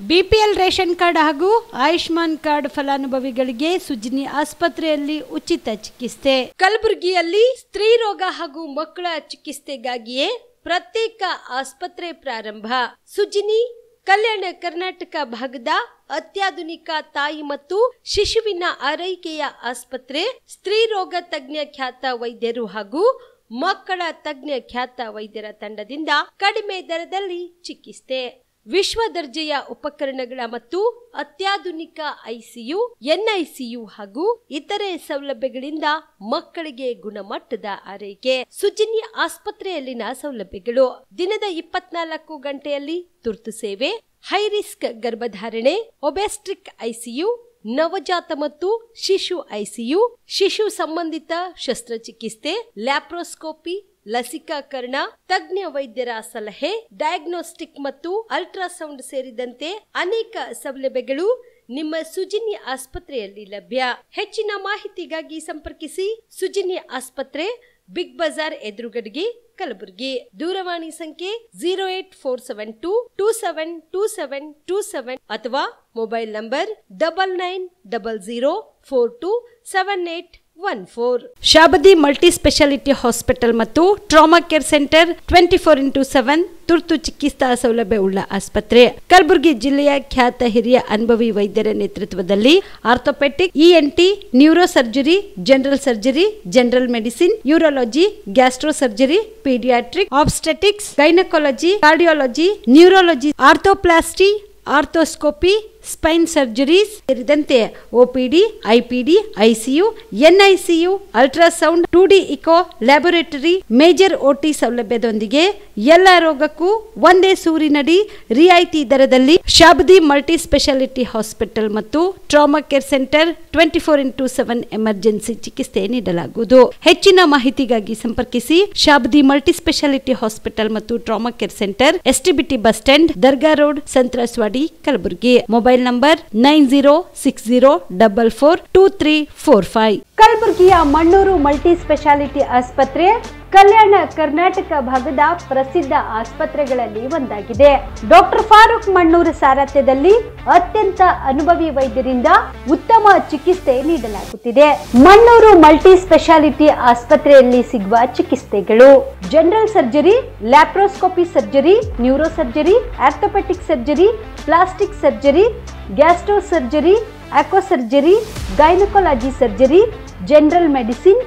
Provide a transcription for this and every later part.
BPL ration card ಹಾಗೂ Ayushman card ಫಲಾನುಭವಿಗಳಿಗೆ ಸುಜಿನಿ ಆಸ್ಪತ್ರೆಯಲ್ಲಿ ಉಚಿತ ಚಿಕಿತ್ಸೆ. ಕಲಬುರಗಿಯಲ್ಲಿ ಸ್ತ್ರೀ ರೋಗ ಹಾಗೂ ಮಕ್ಕಳ ಚಿಕಿತ್ಸೆಗಾಗಿಯೇ ಪ್ರತ್ಯೇಕ ಆಸ್ಪತ್ರೆ ಪ್ರಾರಂಭ. ಸುಜಿನಿ ಕಲ್ಯಾಣ ಕರ್ನಾಟಕ ಭಾಗದ ಅತ್ಯಾಧುನಿಕ ತಾಯಿ ಮತ್ತು ಶಿಶುವಿನ ಆರೈಕೆಯ ಆಸ್ಪತ್ರೆ. ಸ್ತ್ರೀ ರೋಗ ತಜ್ಞ ಖ್ಯಾತ ವೈದ್ಯರು ಹಾಗೂ ಮಕ್ಕಳ ತಜ್ಞ ಖ್ಯಾತ ವೈದ್ಯರ ತಂಡದಿಂದ ಕಡಿಮೆ ದರದಲ್ಲಿ ಚಿಕಿತ್ಸೆ, ವಿಶ್ವ ದರ್ಜೆಯ ಉಪಕರಣಗಳ ಮತ್ತು ಅತ್ಯಾಧುನಿಕ ಐಸಿಯು, ಎನ್ಐಸಿಯು ಹಾಗೂ ಇತರೆ ಸೌಲಭ್ಯಗಳಿಂದ ಮಕ್ಕಳಿಗೆ ಗುಣಮಟ್ಟದ ಆರೈಕೆ. ಸುಜಿನಿ ಆಸ್ಪತ್ರೆಯಲ್ಲಿನ ಸೌಲಭ್ಯಗಳು: ದಿನದ 24 ಗಂಟೆಯಲ್ಲಿ ತುರ್ತು ಸೇವೆ, ಹೈ ರಿಸ್ಕ್ ಗರ್ಭಧಾರಣೆ, ಒಬೆಸ್ಟ್ರಿಕ್ ಐಸಿಯು, ನವಜಾತ ಮತ್ತು ಶಿಶು ಐಸಿಯು, ಶಿಶು ಸಂಬಂಧಿತ ಶಸ್ತ್ರಚಿಕಿತ್ಸೆ, ಲ್ಯಾಪ್ರೋಸ್ಕೋಪಿ, ಲಸಿಕಾಕರಣ, ತಜ್ಞ ವೈದ್ಯರ ಸಲಹೆ, ಡಯಾಗ್ನೋಸ್ಟಿಕ್ ಮತ್ತು ಅಲ್ಟ್ರಾಸೌಂಡ್ ಸೇರಿದಂತೆ ಅನೇಕ ಸೌಲಭ್ಯಗಳು ನಿಮ್ಮ ಸುಜಿನಿ ಆಸ್ಪತ್ರೆಯಲ್ಲಿ ಲಭ್ಯ. ಹೆಚ್ಚಿನ ಮಾಹಿತಿಗಾಗಿ ಸಂಪರ್ಕಿಸಿ ಸುಜಿನಿ ಆಸ್ಪತ್ರೆ, ಬಿಗ್ ಬಜಾರ್ ಎದುರುಗಡೆಗೆ, ಕಲಬುರಗಿ. ದೂರವಾಣಿ ಸಂಖ್ಯೆ 08472 272727 ಅಥವಾ mobile number 9900427814. Shabadi multi speciality hospital ಮತ್ತು ಟ್ರಾಮಾ ಕೇರ್ ಸೆಂಟರ್ 24x7 ತುರ್ತು ಚಿಕಿತ್ಸಾ ಸೌಲಭ್ಯವುಳ್ಳ ಆಸ್ಪತ್ರೆ. ಕಲಬುರಗಿ ಜಿಲ್ಲೆಯ ಖ್ಯಾತ ಹಿರಿಯ ಅನುಭವಿ ವೈದ್ಯರ ನೇತೃತ್ವದಲ್ಲಿ orthopaedic, ENT, neuro surgery, general surgery, general medicine, urology, gastro surgery, paediatric, obstetrics, gynaecology, cardiology, neurology, arthroplasty, arthroscopy, spine surgeries ಸೇರಿದಂತೆ OPD, IPD, ICU, NICU, ultrasound, 2D echo, laboratory, major OT ಸೌಲಭ್ಯದೊಂದಿಗೆ ಎಲ್ಲ ರೋಗಕ್ಕೂ ಒಂದೇ ಸೂರಿನಡಿ ರಿಯಾಯಿತಿ ದರದಲ್ಲಿ ಶಾಬದಿ ಮಲ್ಟಿ ಸ್ಪೆಷಾಲಿಟಿ ಹಾಸ್ಪಿಟಲ್ ಮತ್ತು trauma care centre 24x7 emergency ಚಿಕಿತ್ಸೆ ನೀಡಲಾಗುವುದು. ಹೆಚ್ಚಿನ ಮಾಹಿತಿಗಾಗಿ ಸಂಪರ್ಕಿಸಿ ಶಾಬದಿ ಮಲ್ಟಿ ಸ್ಪೆಷಾಲಿಟಿ ಹಾಸ್ಪಿಟಲ್ ಮತ್ತು trauma care centre, STBT bus stand, Dargah road, ಸಂತ್ರಸ್ವಾಡಿ, Kalaburagi. Mobile number 9060442345. ಕಲಬುರಗಿಯ ಮಣ್ಣೂರು ಮಲ್ಟಿ ಸ್ಪೆಷಾಲಿಟಿ ಆಸ್ಪತ್ರೆ ಕಲ್ಯಾಣ ಕರ್ನಾಟಕ ಭಾಗದ ಪ್ರಸಿದ್ಧ ಆಸ್ಪತ್ರೆಗಳಲ್ಲಿ ಒಂದಾಗಿದೆ. ಡಾಕ್ಟರ್ ಫಾರೂಕ್ ಮಣ್ಣೂರು ಸಾರಥ್ಯದಲ್ಲಿ ಅತ್ಯಂತ ಅನುಭವಿ ವೈದ್ಯರಿಂದ ಉತ್ತಮ ಚಿಕಿತ್ಸೆ ನೀಡಲಾಗುತ್ತಿದೆ. ಮಣ್ಣೂರು ಮಲ್ಟಿ ಸ್ಪೆಷಾಲಿಟಿ ಆಸ್ಪತ್ರೆಯಲ್ಲಿ ಸಿಗುವ ಚಿಕಿತ್ಸೆಗಳು: general surgery, laparoscopy surgery, neuro surgery, orthopaedic surgery, plastic surgery, gastro surgery, onco surgery, gynaecology surgery, general medicine,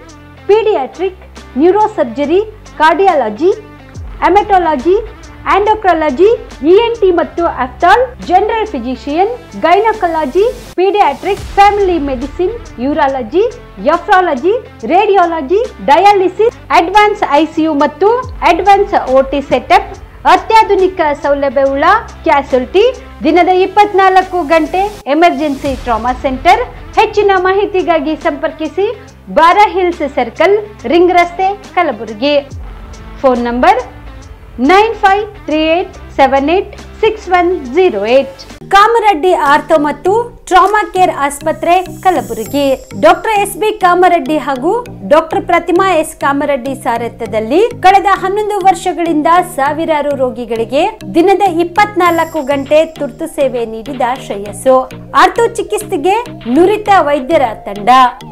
paediatric, neuro surgery, cardiology, haematology, endocrinology, ENT ಮತ್ತು ophthal, general physician, gynaecology, paediatric, family medicine, urology, nephrology, radiology, dialysis, advance ICU ಮತ್ತು advance OT setup, ಅತ್ಯಾಧುನಿಕ ಸೌಲಭ್ಯವುಳ್ಳ ಕ್ಯಾಸುಲಿಟಿ, ದಿನದ 24 ಗಂಟೆ emergency trauma centre. ಹೆಚ್ಚಿನ ಮಾಹಿತಿಗಾಗಿ ಸಂಪರ್ಕಿಸಿ ಬಾರಾ hills circle, ring ರಸ್ತೆ, Kalaburagi. Phone number 9538786108. Kamareddy ortho ಮತ್ತು ಟ್ರಾಮಾ ಕೇರ್ ಆಸ್ಪತ್ರೆ, ಕಲಬುರಗಿ. Doctor S B. ಕಾಮರೆಡ್ಡಿ ಹಾಗೂ ಡಾಕ್ಟರ್ ಪ್ರತಿಮಾ ಎಸ್. ಕಾಮರೆಡ್ಡಿ ಸಾರಥ್ಯದಲ್ಲಿ ಕಳೆದ 11 ವರ್ಷಗಳಿಂದ ಸಾವಿರಾರು ರೋಗಿಗಳಿಗೆ ದಿನದ 24 ಗಂಟೆ ತುರ್ತು ಸೇವೆ ನೀಡಿದ ಶ್ರೇಯಸ್ಸು. ಆರ್ಥೋ ಚಿಕಿತ್ಸೆಗೆ ನುರಿತ ವೈದ್ಯರ ತಂಡ,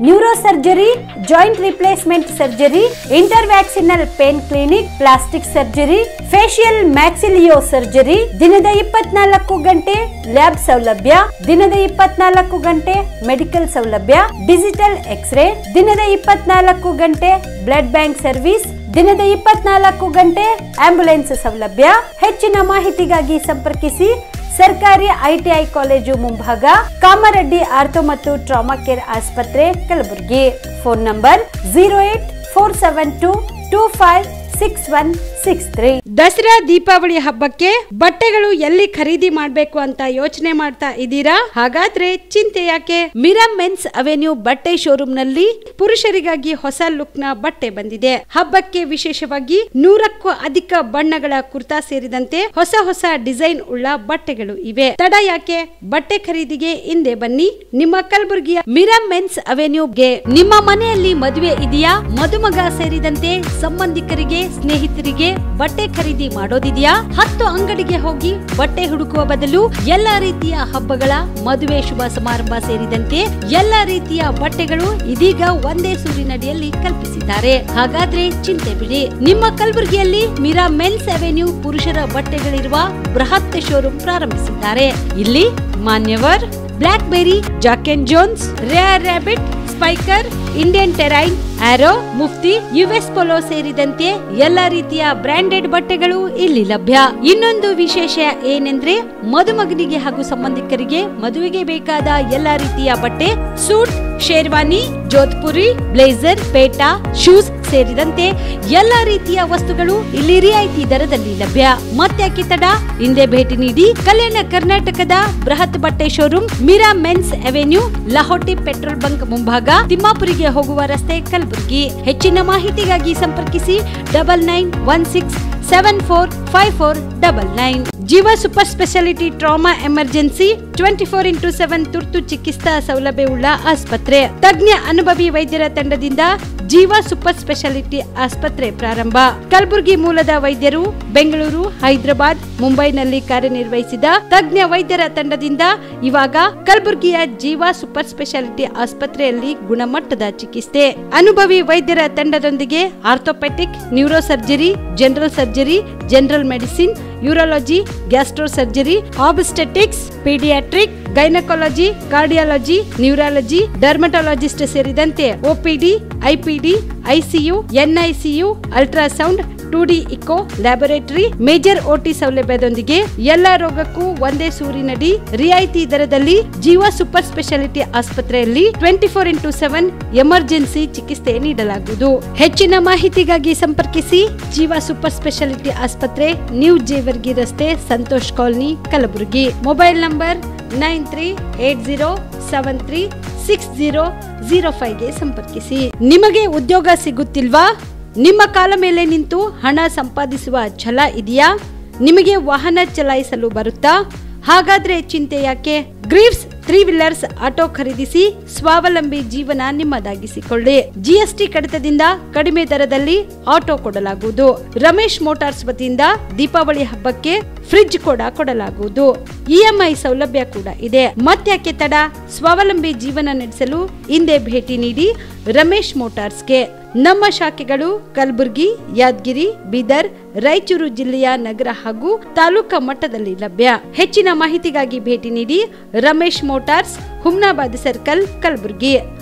neuro surgery, joint replacement surgery, interventional pain clinic, plastic surgery, facial maxillo surgery, ದಿನದ 24 ಗಂಟೆ ಲ್ಯಾಬ್ ಸೌಲಭ್ಯ, ದಿನದ 24 ಗಂಟೆ ಮೆಡಿಕಲ್ ಸೌಲಭ್ಯ, ಡಿಜಿಟಲ್ ಎಕ್ಸ್ರೇ, ದಿನದ 24 ಗಂಟೆ ಬ್ಲಡ್ ಬ್ಯಾಂಕ್ ಸರ್ವಿಸ್, ದಿನದ 24 ಗಂಟೆ ಆಂಬ್ಯುಲೆನ್ಸ್ ಸೌಲಭ್ಯ. ಹೆಚ್ಚಿನ ಮಾಹಿತಿಗಾಗಿ ಸಂಪರ್ಕಿಸಿ ಸರ್ಕಾರಿ ಐಟಿಐ ಕಾಲೇಜು ಮುಂಭಾಗ, ಕಾಮರೆಡ್ಡಿ ಆರ್ಥೋ ಮತ್ತು ಟ್ರಾಮಾ ಕೇರ್ ಆಸ್ಪತ್ರೆ, ಕಲಬುರಗಿ. Phone number 08472256163. ದಸರಾ ದೀಪಾವಳಿ ಹಬ್ಬಕ್ಕೆ ಬಟ್ಟೆಗಳು ಎಲ್ಲಿ ಖರೀದಿ ಮಾಡಬೇಕು ಅಂತ ಯೋಚನೆ ಮಾಡ್ತಾ ಇದ್ದೀರಾ? ಹಾಗಾದ್ರೆ ಚಿಂತೆ ಯಾಕೆ? ಮಿರಾ ಮೆನ್ಸ್ ಅವೆನ್ಯೂ ಬಟ್ಟೆ ಶೋರೂಮ್ ನಲ್ಲಿ ಪುರುಷರಿಗಾಗಿ ಹೊಸ ಲುಕ್ ನ ಬಟ್ಟೆ ಬಂದಿದೆ. ಹಬ್ಬಕ್ಕೆ ವಿಶೇಷವಾಗಿ 100ಕ್ಕೂ ಅಧಿಕ ಬಣ್ಣಗಳ ಕುರ್ತಾ ಸೇರಿದಂತೆ ಹೊಸ ಹೊಸ ಡಿಸೈನ್ ಉಳ್ಳ ಬಟ್ಟೆಗಳು ಇವೆ. ತಡ ಯಾಕೆ? ಬಟ್ಟೆ ಖರೀದಿಗೆ ಹಿಂದೆ ಬನ್ನಿ ನಿಮ್ಮ ಕಲಬುರಗಿಯ ಮಿರಾ ಮೆನ್ಸ್ ಅವೆನ್ಯೂಗೆ. ನಿಮ್ಮ ಮನೆಯಲ್ಲಿ ಮದುವೆ ಇದೆಯಾ? ಮದುಮಗ ಸೇರಿದಂತೆ ಸಂಬಂಧಿಕರಿಗೆ, ಸ್ನೇಹಿತರಿಗೆ ಬಟ್ಟೆ ಖರೀದಿ ಮಾಡೋದಿದೆಯಾ? 10 ಅಂಗಡಿಗೆ ಹೋಗಿ ಬಟ್ಟೆ ಹುಡುಕುವ ಬದಲು ಎಲ್ಲಾ ರೀತಿಯ ಹಬ್ಬಗಳ, ಮದುವೆ, ಶುಭ ಸಮಾರಂಭ ಸೇರಿದಂತೆ ಎಲ್ಲಾ ರೀತಿಯ ಬಟ್ಟೆಗಳು ಇದೀಗ ಒಂದೇ ಸೂರಿನಡಿಯಲ್ಲಿ ಕಲ್ಪಿಸಿದ್ದಾರೆ. ಹಾಗಾದ್ರೆ ಚಿಂತೆ ಬಿಡಿ, ನಿಮ್ಮ ಕಲಬುರಗಿಯಲ್ಲಿ ಮೀರಾ ಮೆನ್ಸ್ ಅವೆನ್ಯೂ ಪುರುಷರ ಬಟ್ಟೆಗಳಿರುವ ಬೃಹತ್ ಶೋರೂಮ್ ಪ್ರಾರಂಭಿಸಿದ್ದಾರೆ. ಇಲ್ಲಿ Manyavar, Blackberry, Jack and Jones, Rare Rabbit, Spykar, Indian Terrain, Arrow, Mufti, US Polo ಸೇರಿದಂತೆ ಎಲ್ಲಾ ರೀತಿಯ ಬ್ರಾಂಡೆಡ್ ಬಟ್ಟೆಗಳು ಇಲ್ಲಿ ಲಭ್ಯ. ಇನ್ನೊಂದು ವಿಶೇಷ ಏನೆಂದ್ರೆ, ಮದುಮಗನಿಗೆ ಹಾಗೂ ಸಂಬಂಧಿಕರಿಗೆ ಮದುವೆಗೆ ಬೇಕಾದ ಎಲ್ಲಾ ರೀತಿಯ ಬಟ್ಟೆ, ಸೂಟ್, ಶೇರ್ವಾನಿ, ಜೋಧ್ಪುರಿ, ಬ್ಲೇಸರ್, ಪೇಟಾ, ಶೂಸ್ ಸೇರಿದಂತೆ ಎಲ್ಲಾ ರೀತಿಯ ವಸ್ತುಗಳು ಇಲ್ಲಿ ರಿಯಾಯಿತಿ ದರದಲ್ಲಿ ಲಭ್ಯ. ಮತ್ತ್ಯಾಕೆ ತಡ, ಹಿಂದೆ ಭೇಟಿ ನೀಡಿ. ಕಲ್ಯಾಣ ಕರ್ನಾಟಕದ ಬೃಹತ್ ಬಟ್ಟೆ showroom Meera men's avenue, Lahoti petrol bunk ಮುಂಭಾಗ, ತಿಮ್ಮಾಪುರಿಗೆ ಹೋಗುವ ರಸ್ತೆ, ಕಲಬುರಗಿ. ಹೆಚ್ಚಿನ ಮಾಹಿತಿಗಾಗಿ ಸಂಪರ್ಕಿಸಿ 9916745499. ಜೀವ super speciality trauma emergency 24x7 ತುರ್ತು ಚಿಕಿತ್ಸಾ ಸೌಲಭ್ಯವುಳ್ಳ ಆಸ್ಪತ್ರೆ. ತಜ್ಞ ಅನುಭವಿ ವೈದ್ಯರ ತಂಡದಿಂದ ಜೀವ ಸೂಪರ್ ಸ್ಪೆಷಾಲಿಟಿ ಆಸ್ಪತ್ರೆ ಪ್ರಾರಂಭ. ಕಲಬುರಗಿ ಮೂಲದ ವೈದ್ಯರು ಬೆಂಗಳೂರು, ಹೈದರಾಬಾದ್, ಮುಂಬೈನಲ್ಲಿ ಕಾರ್ಯನಿರ್ವಹಿಸಿದ ತಜ್ಞ ವೈದ್ಯರ ತಂಡದಿಂದ ಇವಾಗ ಕಲಬುರಗಿಯ ಜೀವ ಸೂಪರ್ ಸ್ಪೆಷಾಲಿಟಿ ಆಸ್ಪತ್ರೆಯಲ್ಲಿ ಗುಣಮಟ್ಟದ ಚಿಕಿತ್ಸೆ. ಅನುಭವಿ ವೈದ್ಯರ ತಂಡದೊಂದಿಗೆ orthopaedic, neuro surgery, general surgery, general medicine, urology, gastro surgery, obstetrics, paediatric, gynaecology, cardiology, neurology, dermatologist ಸೇರಿದಂತೆ OPD, IPD, ICU, NICU, ultrasound, 2D echo, laboratory, major OT ಸೌಲಭ್ಯದೊಂದಿಗೆ ಎಲ್ಲಾ ರೋಗಕ್ಕೂ ಒಂದೇ ಸೂರಿನಡಿ ರಿಯಾಯಿತಿ ದರದಲ್ಲಿ ಜೀವ ಸೂಪರ್ ಸ್ಪೆಷಾಲಿಟಿ ಆಸ್ಪತ್ರೆಯಲ್ಲಿ 24x7 ಎಮರ್ಜೆನ್ಸಿ ಚಿಕಿತ್ಸೆ ನೀಡಲಾಗುವುದು. ಹೆಚ್ಚಿನ ಮಾಹಿತಿಗಾಗಿ ಸಂಪರ್ಕಿಸಿ ಜೀವ ಸೂಪರ್ ಸ್ಪೆಷಾಲಿಟಿ ಆಸ್ಪತ್ರೆ, ನ್ಯೂ ಜೇವರ್ಗಿ ರಸ್ತೆ, Santosh colony, Kalaburagi. Mobile number 9380736005 ಸಂಪರ್ಕಿಸಿ. ನಿಮಗೆ ಉದ್ಯೋಗ ಸಿಗುತ್ತಿಲ್ವಾ? ನಿಮ್ಮ ಕಾಲ ಮೇಲೆ ನಿಂತು ಹಣ ಸಂಪಾದಿಸುವ ಛಲ ಇದೆಯಾ? ನಿಮಗೆ ವಾಹನ ಚಲಾಯಿಸಲು ಬರುತ್ತಾ? ಹಾಗಾದ್ರೆ ಚಿಂತೆ ಯಾಕೆ? ಗ್ರೀವ್ಸ್ 3 ವೀಲರ್ಸ್ ಆಟೋ ಖರೀದಿಸಿ ಸ್ವಾವಲಂಬಿ ಜೀವನ ನಿಮ್ಮದಾಗಿಸಿಕೊಳ್ಳಿ. ಜಿಎಸ್ಟಿ ಕಡಿತದಿಂದ ಕಡಿಮೆ ದರದಲ್ಲಿ ಆಟೋ ಕೊಡಲಾಗುವುದು. ರಮೇಶ್ ಮೋಟಾರ್ಸ್ ವತಿಯಿಂದ ದೀಪಾವಳಿ ಹಬ್ಬಕ್ಕೆ ಫ್ರಿಡ್ಜ್ ಕೂಡ ಕೊಡಲಾಗುವುದು. ಇಎಂಐ ಸೌಲಭ್ಯ ಕೂಡ ಇದೆ. ಮತ್ತ್ಯಾಕೆ ತಡ? ಸ್ವಾವಲಂಬಿ ಜೀವನ ನಡೆಸಲು ಹಿಂದೆ ಭೇಟಿ ನೀಡಿ ರಮೇಶ್ ಮೋಟಾರ್ಸ್ಗೆ. ನಮ್ಮ ಶಾಖೆಗಳು ಕಲಬುರಗಿ, ಯಾದಗಿರಿ, ಬೀದರ್, ರಾಯಚೂರು ಜಿಲ್ಲೆಯ ನಗರ ಹಾಗೂ ತಾಲೂಕಾ ಮಟ್ಟದಲ್ಲಿ ಲಭ್ಯ. ಹೆಚ್ಚಿನ ಮಾಹಿತಿಗಾಗಿ ಭೇಟಿ ನೀಡಿ Ramesh motors, Humnabad circle, Kalaburagi.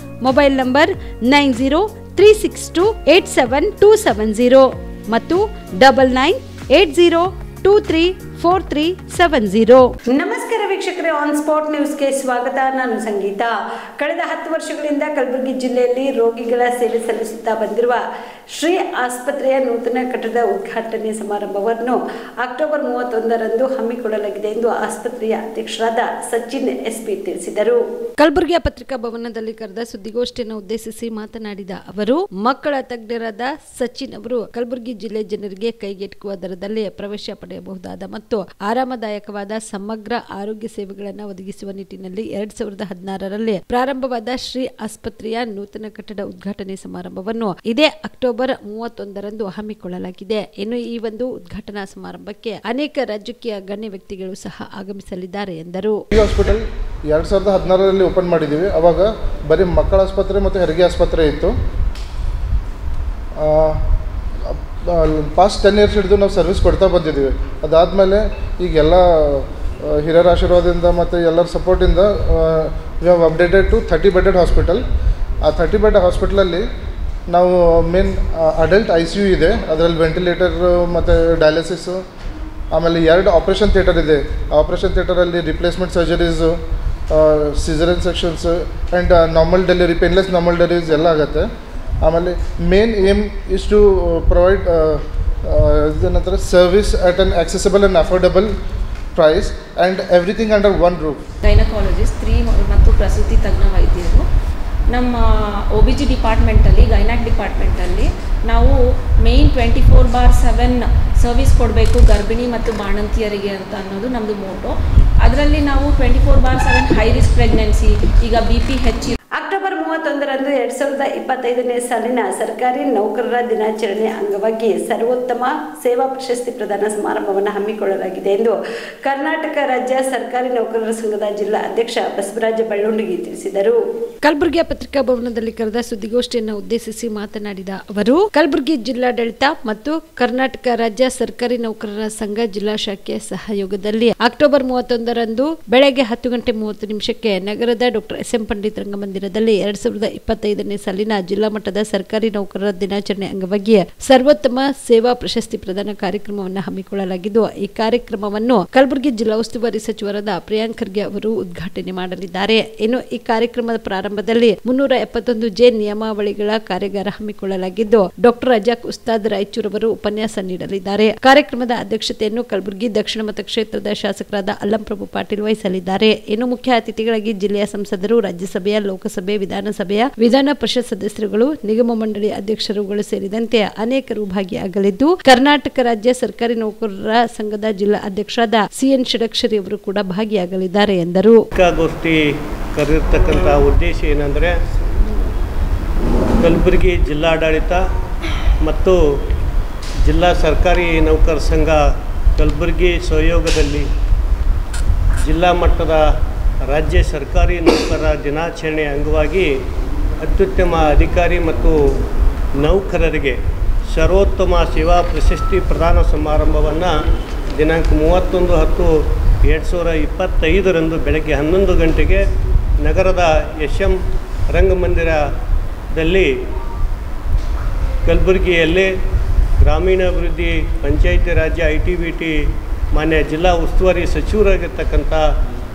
Mobile number 9036287270 ಮತ್ತು 9980234370. ನಮಸ್ಕಾರ ವೀಕ್ಷಕರೇ, ಆನ್ ಸ್ಪಾಟ್ ನ್ಯೂಸ್ಗೆ ಸ್ವಾಗತ. ನಾನು ಸಂಗೀತ. ಕಳೆದ 10 ವರ್ಷಗಳಿಂದ ಕಲಬುರಗಿ ಜಿಲ್ಲೆಯಲ್ಲಿ ರೋಗಿಗಳ ಸೇವೆ ಸಲ್ಲಿಸುತ್ತಾ ಬಂದಿರುವ ಶ್ರೀ ಆಸ್ಪತ್ರೆಯ ನೂತನ ಕಟ್ಟಡ ಉದ್ಘಾಟನೆ ಸಮಾರಂಭವನ್ನು ಅಕ್ಟೋಬರ್ 31ರಂದು ಹಮ್ಮಿಕೊಳ್ಳಲಾಗಿದೆ ಎಂದು ಆಸ್ಪತ್ರೆಯ ಅಧ್ಯಕ್ಷರಾದ ಸಚಿನ್ ಎಸ್ಪಿ ತಿಳಿಸಿದರು. ಕಲಬುರಗಿಯ ಪತ್ರಿಕಾ ಭವನದಲ್ಲಿ ಕರೆದ ಸುದ್ದಿಗೋಷ್ಠಿಯನ್ನು ಉದ್ದೇಶಿಸಿ ಮಾತನಾಡಿದ ಅವರು, ಮಕ್ಕಳ ತಜ್ಞರಾದ ಸಚಿನ್ ಅವರು ಕಲಬುರಗಿ ಜಿಲ್ಲೆ ಜನರಿಗೆ ಕೈಗೆಟುಕುವ ದರದಲ್ಲಿ ಪ್ರವೇಶ ಪಡೆಯಬಹುದಾದ ಮತ್ತು ಆರಾಮದಾಯಕವಾದ ಸಮಗ್ರ ಆರೋಗ್ಯ ಸೇವೆಗಳನ್ನು ಒದಗಿಸುವ ನಿಟ್ಟಿನಲ್ಲಿ 2016ರಲ್ಲಿ ಪ್ರಾರಂಭವಾದ ಶ್ರೀ ಆಸ್ಪತ್ರೆಯ ನೂತನ ಕಟ್ಟಡ ಉದ್ಘಾಟನೆ ಸಮಾರಂಭವನ್ನು ಇದೇ ಅಕ್ಟೋಬರ್ 31ರಂದು ಹಮ್ಮಿಕೊಳ್ಳಲಾಗಿದೆ. ಇನ್ನು ಈ ಒಂದು ಉದ್ಘಾಟನಾ ಸಮಾರಂಭಕ್ಕೆ ಅನೇಕ ರಾಜಕೀಯ ಗಣ್ಯ ವ್ಯಕ್ತಿಗಳು ಸಹ ಆಗಮಿಸಲಿದ್ದಾರೆ ಎಂದರು. ಈ ಹಾಸ್ಪಿಟಲ್ 2016ರಲ್ಲಿ ಓಪನ್ ಮಾಡಿದ್ದೀವಿ. ಅವಾಗ ಬರೀ ಮಕ್ಕಳ ಆಸ್ಪತ್ರೆ ಮತ್ತು ಹೆರಿಗೆ ಆಸ್ಪತ್ರೆ ಇತ್ತು. ಪಾಸ್ಟ್ 10 ಇಯರ್ಸ್ ಹಿಡಿದು ನಾವು ಸರ್ವಿಸ್ ಕೊಡ್ತಾ ಬಂದಿದ್ದೀವಿ. ಅದಾದಮೇಲೆ ಈಗೆಲ್ಲ ಹಿರಿಯರ ಆಶೀರ್ವಾದದಿಂದ ಮತ್ತು ಎಲ್ಲರ ಸಪೋರ್ಟಿಂದ we have updated to 30 bedded hospital. ಆ 30 ಬೆಡ್ ಹಾಸ್ಪಿಟಲಲ್ಲಿ ನಾವು ಮೇನ್ ಅಡಲ್ಟ್ ICU ಇದೆ, ಅದರಲ್ಲಿ ವೆಂಟಿಲೇಟರ್ ಮತ್ತು ಡಯಾಲಿಸಿಸು, ಆಮೇಲೆ 2 ಆಪ್ರೇಷನ್ ಥಿಯೇಟರ್ ಇದೆ. ಆಪ್ರೇಷನ್ ಥಿಯೇಟರಲ್ಲಿ replacement surgeries, caesarean sections and normal delivery, painless normal deliveries ಎಲ್ಲ ಆಗುತ್ತೆ. ಆಮೇಲೆ main aim is to provide ಏನಂತಾರೆ service at an accessible and affordable price and everything under one roof. Gynaecologist 3 ಮತ್ತು ಪ್ರಸೂತಿ ತಜ್ಞ ವೈದ್ಯರು ನಮ್ಮ OBG ಡಿಪಾರ್ಟ್ಮೆಂಟಲ್ಲಿ, ಗೈನಾಕ್ ಡಿಪಾರ್ಟ್ಮೆಂಟಲ್ಲಿ ನಾವು ಮೇಯ್ನ್ 24/7 ಸರ್ವಿಸ್ ಕೊಡಬೇಕು ಗರ್ಭಿಣಿ ಮತ್ತು ಬಾಣಂತಿಯರಿಗೆ ಅಂತ ಅನ್ನೋದು ನಮ್ಮದು ಮೋಟೋ. ಅದರಲ್ಲಿ ನಾವು 24/7 ಹೈ ರಿಸ್ಕ್ ಪ್ರೆಗ್ನೆನ್ಸಿ, ಈಗ BP ಹೆಚ್ಚಿ ಅಕ್ಟೋಬರ್ 31ರಂದು 2025ನೇ ಸಾಲಿನ ಸರ್ಕಾರಿ ನೌಕರರ ದಿನಾಚರಣೆ ಅಂಗವಾಗಿ ಸರ್ವೋತ್ತಮ ಸೇವಾ ಪ್ರಶಸ್ತಿ ಪ್ರದಾನ ಸಮಾರಂಭವನ್ನು ಹಮ್ಮಿಕೊಳ್ಳಲಾಗಿದೆ ಎಂದು ಕರ್ನಾಟಕ ರಾಜ್ಯ ಸರ್ಕಾರಿ ನೌಕರರ ಸಂಘದ ಜಿಲ್ಲಾ ಅಧ್ಯಕ್ಷ ಬಸವರಾಜ ಬಳ್ಳೊಂಡಗಿ ತಿಳಿಸಿದರು. ಕಲಬುರಗಿಯ ಪತ್ರಿಕಾ ಭವನದಲ್ಲಿ ಕರೆದ ಸುದ್ದಿಗೋಷ್ಠಿಯನ್ನು ಉದ್ದೇಶಿಸಿ ಮಾತನಾಡಿದ ಅವರು, ಕಲಬುರಗಿ ಜಿಲ್ಲಾಡಳಿತ ಮತ್ತು ಕರ್ನಾಟಕ ರಾಜ್ಯ ಸರ್ಕಾರಿ ನೌಕರರ ಸಂಘ ಜಿಲ್ಲಾ ಶಾಖೆಯ ಸಹಯೋಗದಲ್ಲಿ ಅಕ್ಟೋಬರ್ 31ರಂದು ಬೆಳಗ್ಗೆ 10:30 ನಗರದ ಡಾಕ್ಟರ್ ಎಸ್.ಎಂ. ಪಂಡಿತ್ ರಂಗಮಂದಿರದಲ್ಲಿ 2025ನೇ ಸಾಲಿನ ಜಿಲ್ಲಾ ಮಟ್ಟದ ಸರ್ಕಾರಿ ನೌಕರರ ದಿನಾಚರಣೆ ಅಂಗವಾಗಿ ಸರ್ವೋತ್ತಮ ಸೇವಾ ಪ್ರಶಸ್ತಿ ಪ್ರದಾನ ಕಾರ್ಯಕ್ರಮವನ್ನು ಹಮ್ಮಿಕೊಳ್ಳಲಾಗಿದ್ದು, ಈ ಕಾರ್ಯಕ್ರಮವನ್ನು ಕಲಬುರಗಿ ಜಿಲ್ಲಾ ಉಸ್ತುವಾರಿ ಸಚಿವರಾದ ಪ್ರಿಯಾಂಕ್ ಖರ್ಗೆ ಅವರು ಉದ್ಘಾಟನೆ ಮಾಡಲಿದ್ದಾರೆ. ಇನ್ನು ಈ ಕಾರ್ಯಕ್ರಮದ ಪ್ರಾರಂಭದಲ್ಲಿ 371 ನಿಯಮಾವಳಿಗಳ ಕಾರ್ಯಾಗಾರ ಹಮ್ಮಿಕೊಳ್ಳಲಾಗಿದ್ದು, ಡಾಕ್ಟರ್ ರಜಾಕ್ ಉಸ್ತಾದ್ ರಾಯಚೂರ್ ಅವರು ಉಪನ್ಯಾಸ ನೀಡಲಿದ್ದಾರೆ. ಕಾರ್ಯಕ್ರಮದ ಅಧ್ಯಕ್ಷತೆಯನ್ನು ಕಲಬುರಗಿ ದಕ್ಷಿಣ ಮತಕ್ಷೇತ್ರದ ಶಾಸಕರಾದ ಅಲ್ಲಂಪ್ರಭು ಪಾಟೀಲ್ ವಹಿಸಲಿದ್ದಾರೆ. ಇನ್ನು ಮುಖ್ಯ ಅತಿಥಿಗಳಾಗಿ ಜಿಲ್ಲೆಯ ಸಂಸದರು, ರಾಜ್ಯಸಭೆಯ, ಲೋಕಸಭೆ, ವಿಧಾನಸಭೆಯ ವಿಧಾನ ಪರಿಷತ್ ಸದಸ್ಯರುಗಳು, ನಿಗಮ ಮಂಡಳಿ ಅಧ್ಯಕ್ಷರುಗಳು ಸೇರಿದಂತೆ ಅನೇಕರು ಭಾಗಿಯಾಗಲಿದ್ದು, ಕರ್ನಾಟಕ ರಾಜ್ಯ ಸರ್ಕಾರಿ ನೌಕರರ ಸಂಘದ ಜಿಲ್ಲಾ ಅಧ್ಯಕ್ಷರಾದ CN ಷಡಕ್ಷರಿ ಅವರು ಕೂಡ ಭಾಗಿಯಾಗಲಿದ್ದಾರೆ ಎಂದರು. ಗೋಷ್ಠಿ ಕರೆದಿರ್ತಕ್ಕಂಥ ಉದ್ದೇಶ ಏನಂದರೆ, ಕಲಬುರಗಿ ಜಿಲ್ಲಾಡಳಿತ ಮತ್ತು ಜಿಲ್ಲಾ ಸರ್ಕಾರಿ ನೌಕರ ಸಂಘ ಕಲಬುರಗಿ ಸಹಯೋಗದಲ್ಲಿ ಜಿಲ್ಲಾ ಮಟ್ಟದ ರಾಜ್ಯ ಸರ್ಕಾರಿ ನೌಕರರ ದಿನಾಚರಣೆ ಅಂಗವಾಗಿ ಅತ್ಯುತ್ತಮ ಅಧಿಕಾರಿ ಮತ್ತು ನೌಕರರಿಗೆ ಸರ್ವೋತ್ತಮ ಸೇವಾ ಪ್ರಶಸ್ತಿ ಪ್ರದಾನ ಸಮಾರಂಭವನ್ನು ದಿನಾಂಕ 31/10/2025ರಂದು ಬೆಳಗ್ಗೆ 11 ಗಂಟೆಗೆ ನಗರದ ಎಸ್.ಎಂ. ರಂಗಮಂದಿರದಲ್ಲಿ ಕಲಬುರಗಿಯಲ್ಲಿ ಗ್ರಾಮೀಣಾಭಿವೃದ್ಧಿ, ಪಂಚಾಯಿತಿ ರಾಜ್ಯ, ITBT ಮಾನ್ಯ ಜಿಲ್ಲಾ ಉಸ್ತುವಾರಿ ಸಚಿವರಾಗಿರ್ತಕ್ಕಂಥ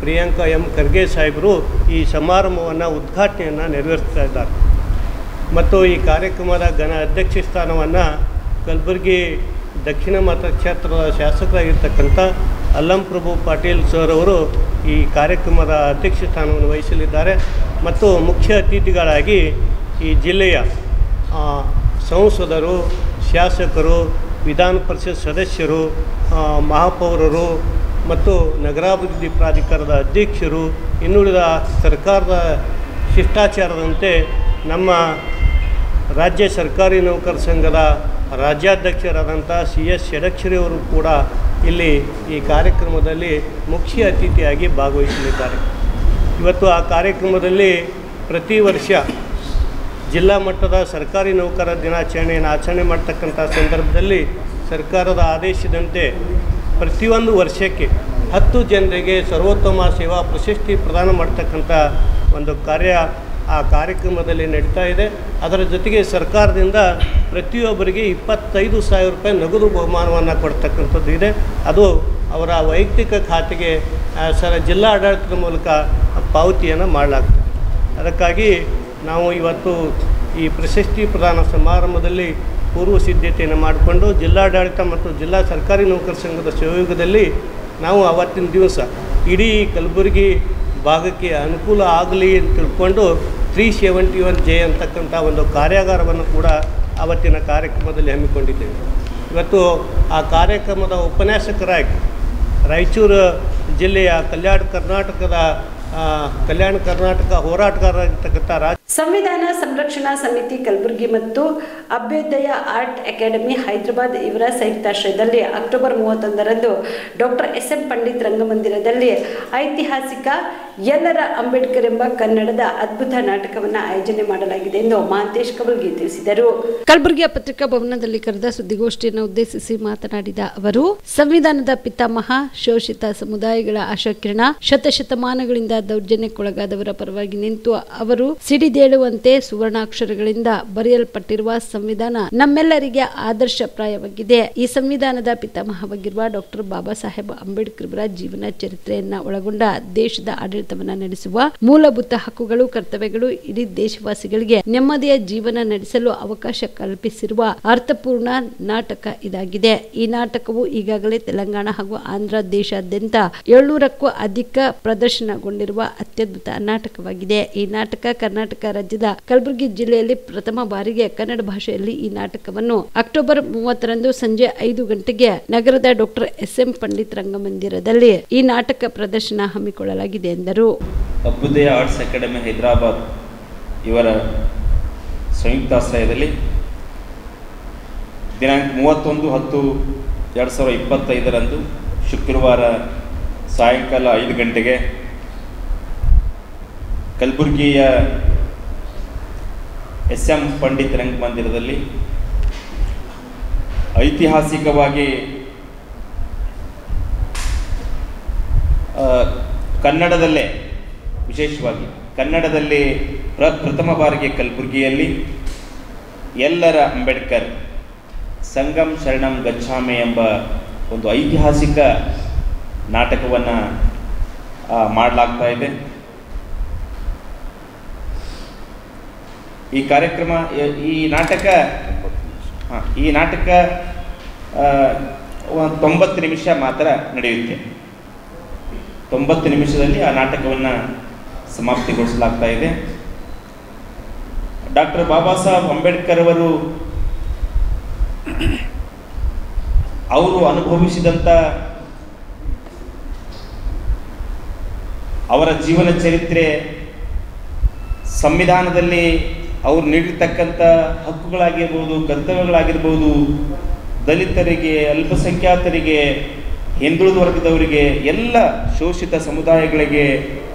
ಪ್ರಿಯಾಂಕ ಎಂ ಖರ್ಗೆ ಸಾಹೇಬರು ಈ ಸಮಾರಂಭವನ್ನು ಉದ್ಘಾಟನೆಯನ್ನು ನೆರವೇರಿಸ್ತಾ ಇದ್ದಾರೆ. ಮತ್ತು ಈ ಕಾರ್ಯಕ್ರಮದ ಅಧ್ಯಕ್ಷ ಸ್ಥಾನವನ್ನು ಕಲಬುರಗಿ ದಕ್ಷಿಣ ಮತಕ್ಷೇತ್ರದ ಶಾಸಕರಾಗಿರ್ತಕ್ಕಂಥ ಅಲ್ಲಂಪ್ರಭು ಪಾಟೀಲ್ ಸರ್ ಅವರು ಈ ಕಾರ್ಯಕ್ರಮದ ಅಧ್ಯಕ್ಷ ಸ್ಥಾನವನ್ನು ವಹಿಸಲಿದ್ದಾರೆ. ಮತ್ತು ಮುಖ್ಯ ಅತಿಥಿಗಳಾಗಿ ಈ ಜಿಲ್ಲೆಯ ಸಂಸದರು, ಶಾಸಕರು, ವಿಧಾನ ಪರಿಷತ್ ಸದಸ್ಯರು, ಮಹಾಪೌರರು ಮತ್ತು ನಗರಾಭಿವೃದ್ಧಿ ಪ್ರಾಧಿಕಾರದ ಅಧ್ಯಕ್ಷರು, ಇನ್ನುಳಿದ ಸರ್ಕಾರದ ಶಿಷ್ಟಾಚಾರದಂತೆ ನಮ್ಮ ರಾಜ್ಯ ಸರ್ಕಾರಿ ನೌಕರ ಸಂಘದ ರಾಜ್ಯಾಧ್ಯಕ್ಷರಾದಂಥ CS ಷಡಕ್ಷರಿ ಅವರು ಕೂಡ ಇಲ್ಲಿ ಈ ಕಾರ್ಯಕ್ರಮದಲ್ಲಿ ಮುಖ್ಯ ಅತಿಥಿಯಾಗಿ ಭಾಗವಹಿಸಲಿದ್ದಾರೆ. ಇವತ್ತು ಆ ಕಾರ್ಯಕ್ರಮದಲ್ಲಿ ಪ್ರತಿ ವರ್ಷ ಜಿಲ್ಲಾ ಮಟ್ಟದ ಸರ್ಕಾರಿ ನೌಕರರ ದಿನಾಚರಣೆಯನ್ನು ಆಚರಣೆ ಮಾಡ್ತಕ್ಕಂಥ ಸಂದರ್ಭದಲ್ಲಿ ಸರ್ಕಾರದ ಆದೇಶದಂತೆ ಪ್ರತಿಯೊಂದು ವರ್ಷಕ್ಕೆ 10 ಜನರಿಗೆ ಸರ್ವೋತ್ತಮ ಸೇವಾ ಪ್ರಶಸ್ತಿ ಪ್ರದಾನ ಮಾಡ್ತಕ್ಕಂಥ ಒಂದು ಆ ಕಾರ್ಯಕ್ರಮದಲ್ಲಿ ನಡೀತಾ ಇದೆ. ಅದರ ಜೊತೆಗೆ ಸರ್ಕಾರದಿಂದ ಪ್ರತಿಯೊಬ್ಬರಿಗೆ 25,000 ರೂಪಾಯಿ ನಗದು ಬಹುಮಾನವನ್ನು ಕೊಡ್ತಕ್ಕಂಥದ್ದು ಇದೆ. ಅದು ಅವರ ವೈಯಕ್ತಿಕ ಖಾತೆಗೆ ಜಿಲ್ಲಾ ಆಡಳಿತದ ಮೂಲಕ ಪಾವತಿಯನ್ನು ಮಾಡಲಾಗ್ತದೆ. ಅದಕ್ಕಾಗಿ ನಾವು ಇವತ್ತು ಈ ಪ್ರಶಸ್ತಿ ಪ್ರದಾನ ಸಮಾರಂಭದಲ್ಲಿ ಪೂರ್ವ ಸಿದ್ಧತೆಯನ್ನು ಮಾಡಿಕೊಂಡು ಜಿಲ್ಲಾಡಳಿತ ಮತ್ತು ಜಿಲ್ಲಾ ಸರ್ಕಾರಿ ನೌಕರ ಸಂಘದ ಸಹಯೋಗದಲ್ಲಿ ನಾವು ಅವತ್ತಿನ ದಿವಸ ಇಡೀ ಕಲಬುರಗಿ ಭಾಗಕ್ಕೆ ಅನುಕೂಲ ಆಗಲಿ ಅಂತ ತಿಳ್ಕೊಂಡು 371J ಅಂತಕ್ಕಂಥ ಒಂದು ಕಾರ್ಯಾಗಾರವನ್ನು ಕೂಡ ಅವತ್ತಿನ ಕಾರ್ಯಕ್ರಮದಲ್ಲಿ ಹಮ್ಮಿಕೊಂಡಿದ್ದೇವೆ. ಇವತ್ತು ಆ ಕಾರ್ಯಕ್ರಮದ ಉಪನ್ಯಾಸಕರಾಗಿ ರಾಯಚೂರು ಜಿಲ್ಲೆಯ ಕಲ್ಯಾಣ ಕರ್ನಾಟಕ ಹೋರಾಟಗಾರರಾಗಿರ್ತಕ್ಕಂಥ ಸಂವಿಧಾನ ಸಂರಕ್ಷಣಾ ಸಮಿತಿ ಕಲಬುರಗಿ ಮತ್ತು ಅಭ್ಯುದಯ ಆರ್ಟ್ ಅಕಾಡೆಮಿ ಹೈದರಾಬಾದ್ ಇವರ ಸಂಯುಕ್ತಾಶ್ರಯದಲ್ಲಿ ಅಕ್ಟೋಬರ್ 31ರಂದು ಡಾಕ್ಟರ್ ಎಸ್.ಎಂ. ಪಂಡಿತ್ ರಂಗಮಂದಿರದಲ್ಲಿ ಐತಿಹಾಸಿಕ ಎಲ್ಲರ ಅಂಬೇಡ್ಕರ್ ಎಂಬ ಕನ್ನಡದ ಅದ್ಭುತ ನಾಟಕವನ್ನು ಆಯೋಜನೆ ಮಾಡಲಾಗಿದೆ ಎಂದು ಮಹಾಂತೇಶ್ ಕವಲ್ಗಿ ತಿಳಿಸಿದರು. ಕಲಬುರಗಿಯ ಪತ್ರಿಕಾ ಭವನದಲ್ಲಿ ಕರೆದ ಸುದ್ದಿಗೋಷ್ಠಿಯನ್ನು ಉದ್ದೇಶಿಸಿ ಮಾತನಾಡಿದ ಅವರು, ಸಂವಿಧಾನದ ಪಿತಾಮಹ, ಶೋಷಿತ ಸಮುದಾಯಗಳ ಆಶಾಕಿರಣ, ಶತಶತಮಾನಗಳಿಂದ ದೌರ್ಜನ್ಯಕ್ಕೊಳಗಾದವರ ಪರವಾಗಿ ನಿಂತು ಅವರು ಸಿಡಿದೇಳುವಂತೆ ಸುವರ್ಣಾಕ್ಷರಗಳಿಂದ ಬರೆಯಲ್ಪಟ್ಟಿರುವ ಸಂವಿಧಾನ ನಮ್ಮೆಲ್ಲರಿಗೆ ಆದರ್ಶಪ್ರಾಯವಾಗಿದೆ. ಈ ಸಂವಿಧಾನದ ಪಿತಾಮಹವಾಗಿರುವ ಡಾಕ್ಟರ್ ಬಾಬಾ ಸಾಹೇಬ್ ಅಂಬೇಡ್ಕರ್ ಅವರ ಜೀವನ ಚರಿತ್ರೆಯನ್ನ ಒಳಗೊಂಡ ದೇಶದ ಆಡಳಿತವನ್ನ ನಡೆಸುವ ಮೂಲಭೂತ ಹಕ್ಕುಗಳು, ಕರ್ತವ್ಯಗಳು, ಇಡೀ ದೇಶವಾಸಿಗಳಿಗೆ ನೆಮ್ಮದಿಯ ಜೀವನ ನಡೆಸಲು ಅವಕಾಶ ಕಲ್ಪಿಸಿರುವ ಅರ್ಥಪೂರ್ಣ ನಾಟಕ ಇದಾಗಿದೆ. ಈ ನಾಟಕವು ಈಗಾಗಲೇ ತೆಲಂಗಾಣ ಹಾಗೂ ಆಂಧ್ರ ದೇಶಾದ್ಯಂತ 700ಕ್ಕೂ ಅಧಿಕ ಪ್ರದರ್ಶನಗೊಂಡಿರುವ ಅತ್ಯದ್ಭುತ ನಾಟಕವಾಗಿದೆ. ಈ ನಾಟಕ ಕರ್ನಾಟಕ ರಾಜ್ಯದ ಕಲಬುರಗಿ ಜಿಲ್ಲೆಯಲ್ಲಿ ಪ್ರಥಮ ಬಾರಿಗೆ ಕನ್ನಡ ಭಾಷೆಯಲ್ಲಿ ಈ ನಾಟಕವನ್ನು ಅಕ್ಟೋಬರ್ 30ರಂದು ಸಂಜೆ 5 ಗಂಟೆಗೆ ನಗರದ ಡಾಕ್ಟರ್ ಎಸ್.ಎಂ. ಪಂಡಿತ್ ರಂಗಮಂದಿರದಲ್ಲಿ ಈ ನಾಟಕ ಪ್ರದರ್ಶನ ಹಮ್ಮಿಕೊಳ್ಳಲಾಗಿದೆ ಎಂದರು. ಅಭ್ಯುದಯ ಆರ್ಟ್ಸ್ ಅಕಾಡೆಮಿ ಹೈದರಾಬಾದ್ ಇವರ ಸಂಯುಕ್ತಾಶ್ರಯದಲ್ಲಿ ದಿನಾಂಕ 31/10/2025 ಶುಕ್ರವಾರ ಸಾಯಂಕಾಲ 5 ಗಂಟೆಗೆ ಕಲಬುರಗಿಯ SM ಪಂಡಿತ್ ರಂಗಮಂದಿರದಲ್ಲಿ ಐತಿಹಾಸಿಕವಾಗಿ ಕನ್ನಡದಲ್ಲೇ, ವಿಶೇಷವಾಗಿ ಕನ್ನಡದಲ್ಲಿ ಪ್ರಥಮ ಬಾರಿಗೆ ಕಲಬುರಗಿಯಲ್ಲಿ ಎಲ್ಲರ ಅಂಬೇಡ್ಕರ್ ಸಂಗಮ್ ಶರಣಂ ಗಚ್ಛಾಮಿ ಎಂಬ ಒಂದು ಐತಿಹಾಸಿಕ ನಾಟಕವನ್ನು ಮಾಡಲಾಗ್ತಾ ಇದೆ. ಈ ಕಾರ್ಯಕ್ರಮ, ಈ ನಾಟಕ 90 ನಿಮಿಷ ಮಾತ್ರ ನಡೆಯುತ್ತೆ. 90 ನಿಮಿಷದಲ್ಲಿ ಆ ನಾಟಕವನ್ನು ಸಮಾಪ್ತಿಗೊಳಿಸಲಾಗ್ತಾ ಇದೆ. ಡಾಕ್ಟರ್ ಬಾಬಾ ಸಾಹೇಬ್ ಅಂಬೇಡ್ಕರ್ ಅವರು ಅನುಭವಿಸಿದಂಥ ಅವರ ಜೀವನ ಚರಿತ್ರೆ, ಸಂವಿಧಾನದಲ್ಲಿ ಅವರು ನೀಡಿರ್ತಕ್ಕಂಥ ಹಕ್ಕುಗಳಾಗಿರ್ಬೋದು, ಕರ್ತವ್ಯಗಳಾಗಿರ್ಬೋದು, ದಲಿತರಿಗೆ, ಅಲ್ಪಸಂಖ್ಯಾತರಿಗೆ, ಹಿಂದುಳಿದ ವರ್ಗದವರಿಗೆ, ಎಲ್ಲ ಶೋಷಿತ ಸಮುದಾಯಗಳಿಗೆ